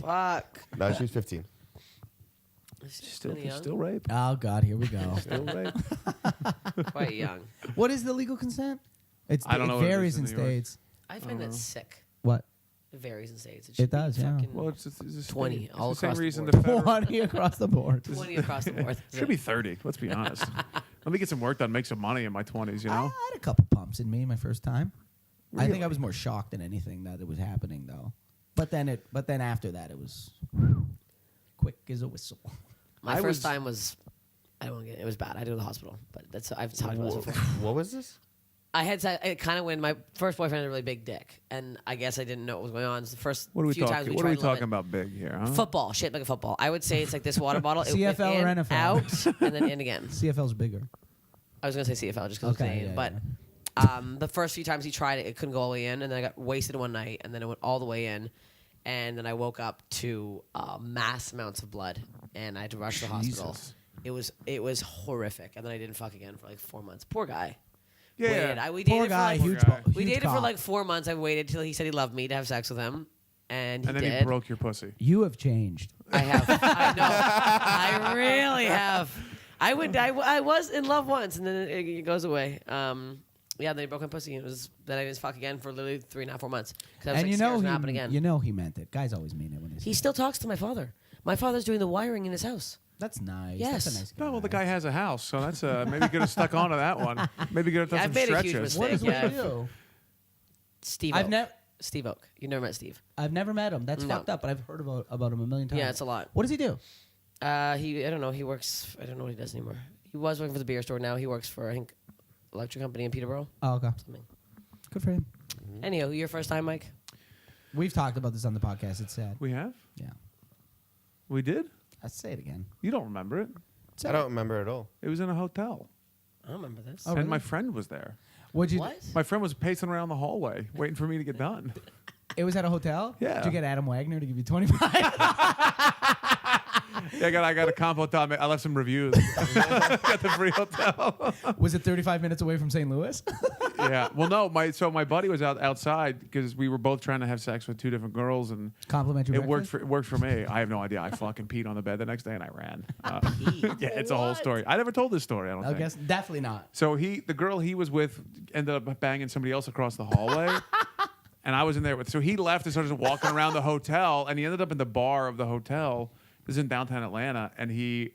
Fuck. No, she was 15. Still rape. Oh God, here we go. Still rape. Quite young. What is the legal consent? It I don't know what it varies is in in New York. states. I find that sick. What? It varies in states. It should be does, yeah. fucking Well, it's a 20 state. It's all the same across the reason board. the federal- 20 across the board. 20 across the board. Should be 30. Let's be honest. Let me get some work done, make some money in my 20s. You I know. had a couple pumps in me my first time. I think Really? I was more shocked than anything that it was happening though. But then after that it was quick as a whistle. My I first was- time was, I don't want to get it was bad. I had to go to the hospital, but that's I've talked about this before. What was this? I had it kind of when my first boyfriend had a really big dick, and I guess I didn't know what was going on. It's the first What are we few times talking? we What are we tried to love talking it. about? Big here, huh? Football, shaped like a football. I would say it's like this water bottle. It went CFL or in, NFL? out, and then in again. CFL's bigger. I was gonna say CFL just because Okay, it's yeah, but yeah. the first few times he tried it, it couldn't go all the way in, and then I got wasted one night, and then it went all the way in, and then I woke up to mass amounts of blood, and I had to rush to the hospital. Jesus. It was horrific, and then I didn't fuck again for like 4 months. Poor guy. Yeah. Waited. yeah. We Poor dated guy, for like, huge, Poor guy. we huge dated for cock. like 4 months. I waited till he said he loved me to have sex with him, and he And then did. he broke your pussy. You have changed. I have. I know. I really have. I was in love once, and then it goes away. Yeah, then he broke my pussy. And it was then I didn't fuck again for literally 3.5, 4 months. 'Cause I was And like, you scared it know was gonna happen again. you know he meant it. Guys always mean it when they say He it. still talks to my father. My father's doing the wiring in his house. That's nice. Yes. That's a nice guy. Oh, well, the guy has a house, so that's maybe could have stuck onto that one. Maybe could have done Yeah, some I've made a huge stretches. mistake. What does Yeah. he do? Steve. I've Oak. never Steve Oak. You never met Steve. I've never met him. That's No. fucked up, but I've heard about him a million times. Yeah, it's a lot. What does he do? I don't know. He works. I don't know what he does anymore. He was working for the beer store. Now he works for I think electric company in Peterborough. Oh, okay. Something. Good for him. Anywho, your first time, Mike? We've talked about this on the podcast. It's sad. We have? Yeah. We did? Let's say it again. You don't remember it? Say I don't remember at all. It was in a hotel. I don't remember this. Oh, and really? my friend was there. What'd you? What? My friend was pacing around the hallway waiting for me to get done. It was at a hotel. Yeah. Did you get Adam Wagner to give you 25? Yeah, I got a combo time. I left some reviews. Got the free hotel. Was it 35 minutes away from St. Louis? Yeah. Well, no. My buddy was outside because we were both trying to have sex with two different girls, and Complimentary. it worked for me. I have no idea. I fucking peed on the bed the next day and I ran. Yeah, it's a whole What? story. I never told this story. I don't I think. guess definitely not. So the girl he was with ended up banging somebody else across the hallway. And I was in there with, so he left and started walking around the hotel, and he ended up in the bar of the hotel. This is in downtown Atlanta, and he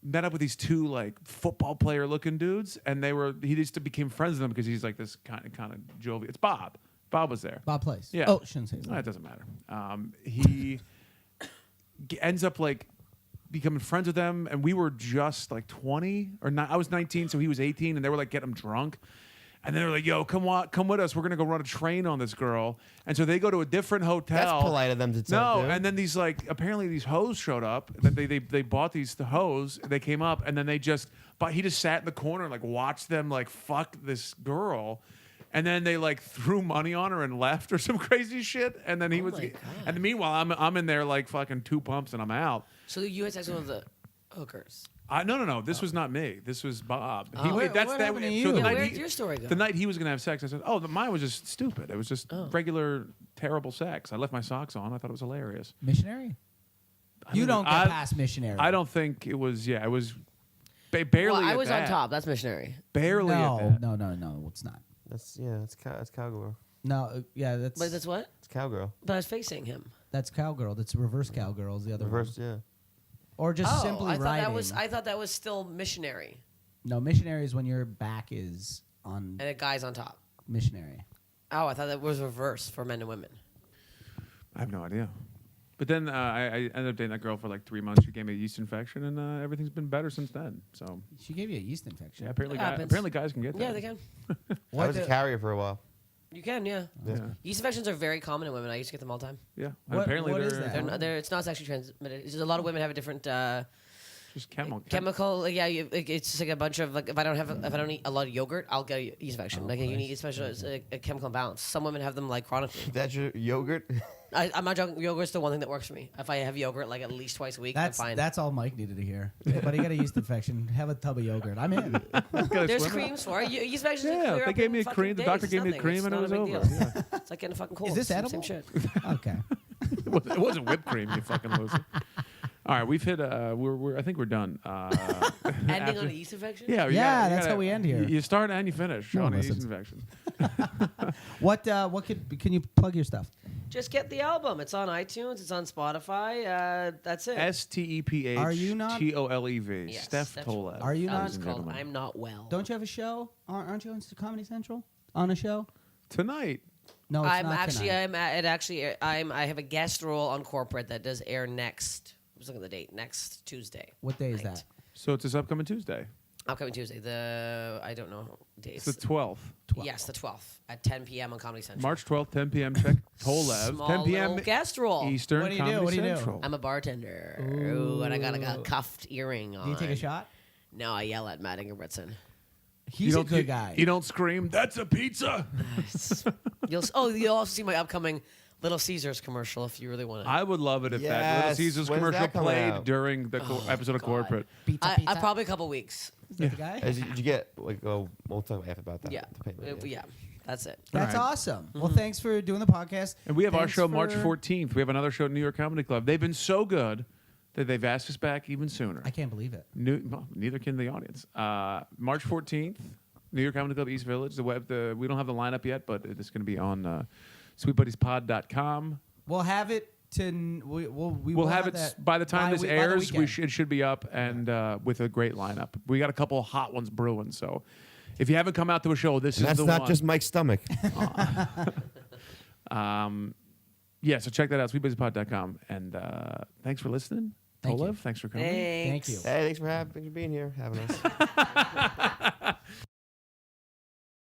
met up with these two like football player looking dudes, and he just became friends with them because he's like this kind of jovial. It's Bob. Bob was there. Bob Place. Yeah. Oh, shouldn't say No, that. it doesn't matter. He ends up like becoming friends with them, and we were just like 20 or not. I was 19, so he was 18, and they were like getting him drunk. And then they were like, "Yo, come with us. We're gonna go run a train on this girl." And so they go to a different hotel. That's polite of them to tell. No, and then apparently these hoes showed up. They bought the hoes. They came up, and then he just sat in the corner and like watched them like fuck this girl. And then they like threw money on her and left or some crazy shit. And then my God. and meanwhile I'm in there like fucking 2 pumps and I'm out. So you had sex with one of the hookers. No. This was not me. This was Bob. Oh. What happened to you? the Yeah, night where'd your story go? The night he was gonna have sex, I said, "Oh, mine was just stupid. It was just regular terrible sex. I left my socks on. I thought it was hilarious." Missionary? You don't get past missionary. I don't think it was. Yeah, it was barely. Well, I at was that. on top. That's missionary. Barely. at that. No, it's not. That's cowgirl. No, that's But that's what? It's cowgirl. But I was facing him. that's cowgirl. That's reverse cowgirl is the other Reverse, one. yeah. Or just simply I thought riding. I thought that was still missionary, No, missionary is when your back is on and a guy's on top. missionary. Oh, I thought that was reverse for men and women. I have no idea. But then I ended up dating that girl for like 3 months. She gave me a yeast infection, and everything's been better since then. So She gave you a yeast infection. yeah, It happens. apparently guys can get that. Yeah, they can. I was a carrier for a while. You can, yeah. Yeah. Yeast infections are very common in women. I used to get them all the time. Yeah. And What- apparently what is they're, that? It's not sexually transmitted. It's just a lot of women have a different just chemical. chemical. Like, yeah, it's just like a bunch of like if I don't eat a lot of yogurt, I'll get a yeast infection. Like you need especially it's a chemical imbalance. Some women have them like chronically. That's your yogurt? I'm not joking. Yogurt's the one thing that works for me. If I have yogurt like at least twice a week, That's I'm fine. that's all Mike needed to hear. But he got a yeast infection. Have a tub of yogurt. I'm in. There's creams for it. Yeast infections. Yeah, clear they up gave in me a fucking cream. The days. doctor It's gave me a nothing. cream It's and it not was a big over. deal. Yeah. It's like getting a fucking cold. Is this Same edible? shit. Okay. It wasn't whipped cream, you fucking loser. All right, we've hit. I think we're done. Ending After- on a yeast infection. Yeah, you Yeah, gotta- that's how we end here. You start and you finish No on one a yeast listens. infection. What can you plug your stuff? Just get the album. It's on iTunes. It's on Spotify. That's it. STEPH. Are you not- TOLEV. Yes, Steph that's Tolev. Are you not- It's called I'm Not Well. Don't you have a show? Aren't you on Comedy Central? On a show? Tonight? No, it's I'm not actually tonight. I have a guest role on Corporate that does air next. I was looking at the date. Next Tuesday. What day is night. that? So it's this upcoming Tuesday. Upcoming Tuesday. I don't know dates. It's the 12th. Yes, the 12th at 10 p.m. on Comedy Central. March 12th, 10 p.m. Check Tolev. Small 10 p.m. little guest role. Eastern. What do you do? Comedy What do you do? Central. I'm a bartender. Ooh, and I got a cuffed earring on. Do you take a shot? No, I yell at Matt Ingebrigtsen. He's a good guy. You don't scream, "That's a pizza." You'll also see my upcoming Little Caesars commercial if you really want to. I would love it if that Little Yes. Caesars When's commercial that coming played out? during the episode of Corporate. Pizza, I pizza. probably a couple weeks. Is that the guy? Did you get, like, we'll talk after about that. Yeah. Yeah. That's it. That's All right. awesome. Well, thanks for doing the podcast. And we have our Thanks show March for- 14th. We have another show at New York Comedy Club. They've been so good that they've asked us back even sooner. I can't believe it. Well, neither can the audience. March 14th, New York Comedy Club East Village. We don't have the lineup yet, but it's going to be on sweetbuddiespod.com. We'll have it to. We'll have it that by the time this by the airs. weekend. It should be up and with a great lineup. We got a couple of hot ones brewing. So if you haven't come out to a show, this is That's the not one. just Mike's stomach. Yeah, so check that out, sweetbuddiespod.com. And thanks for listening. Thank you. Thanks for coming. Thanks. Thank you. Hey, thanks for being here, having us.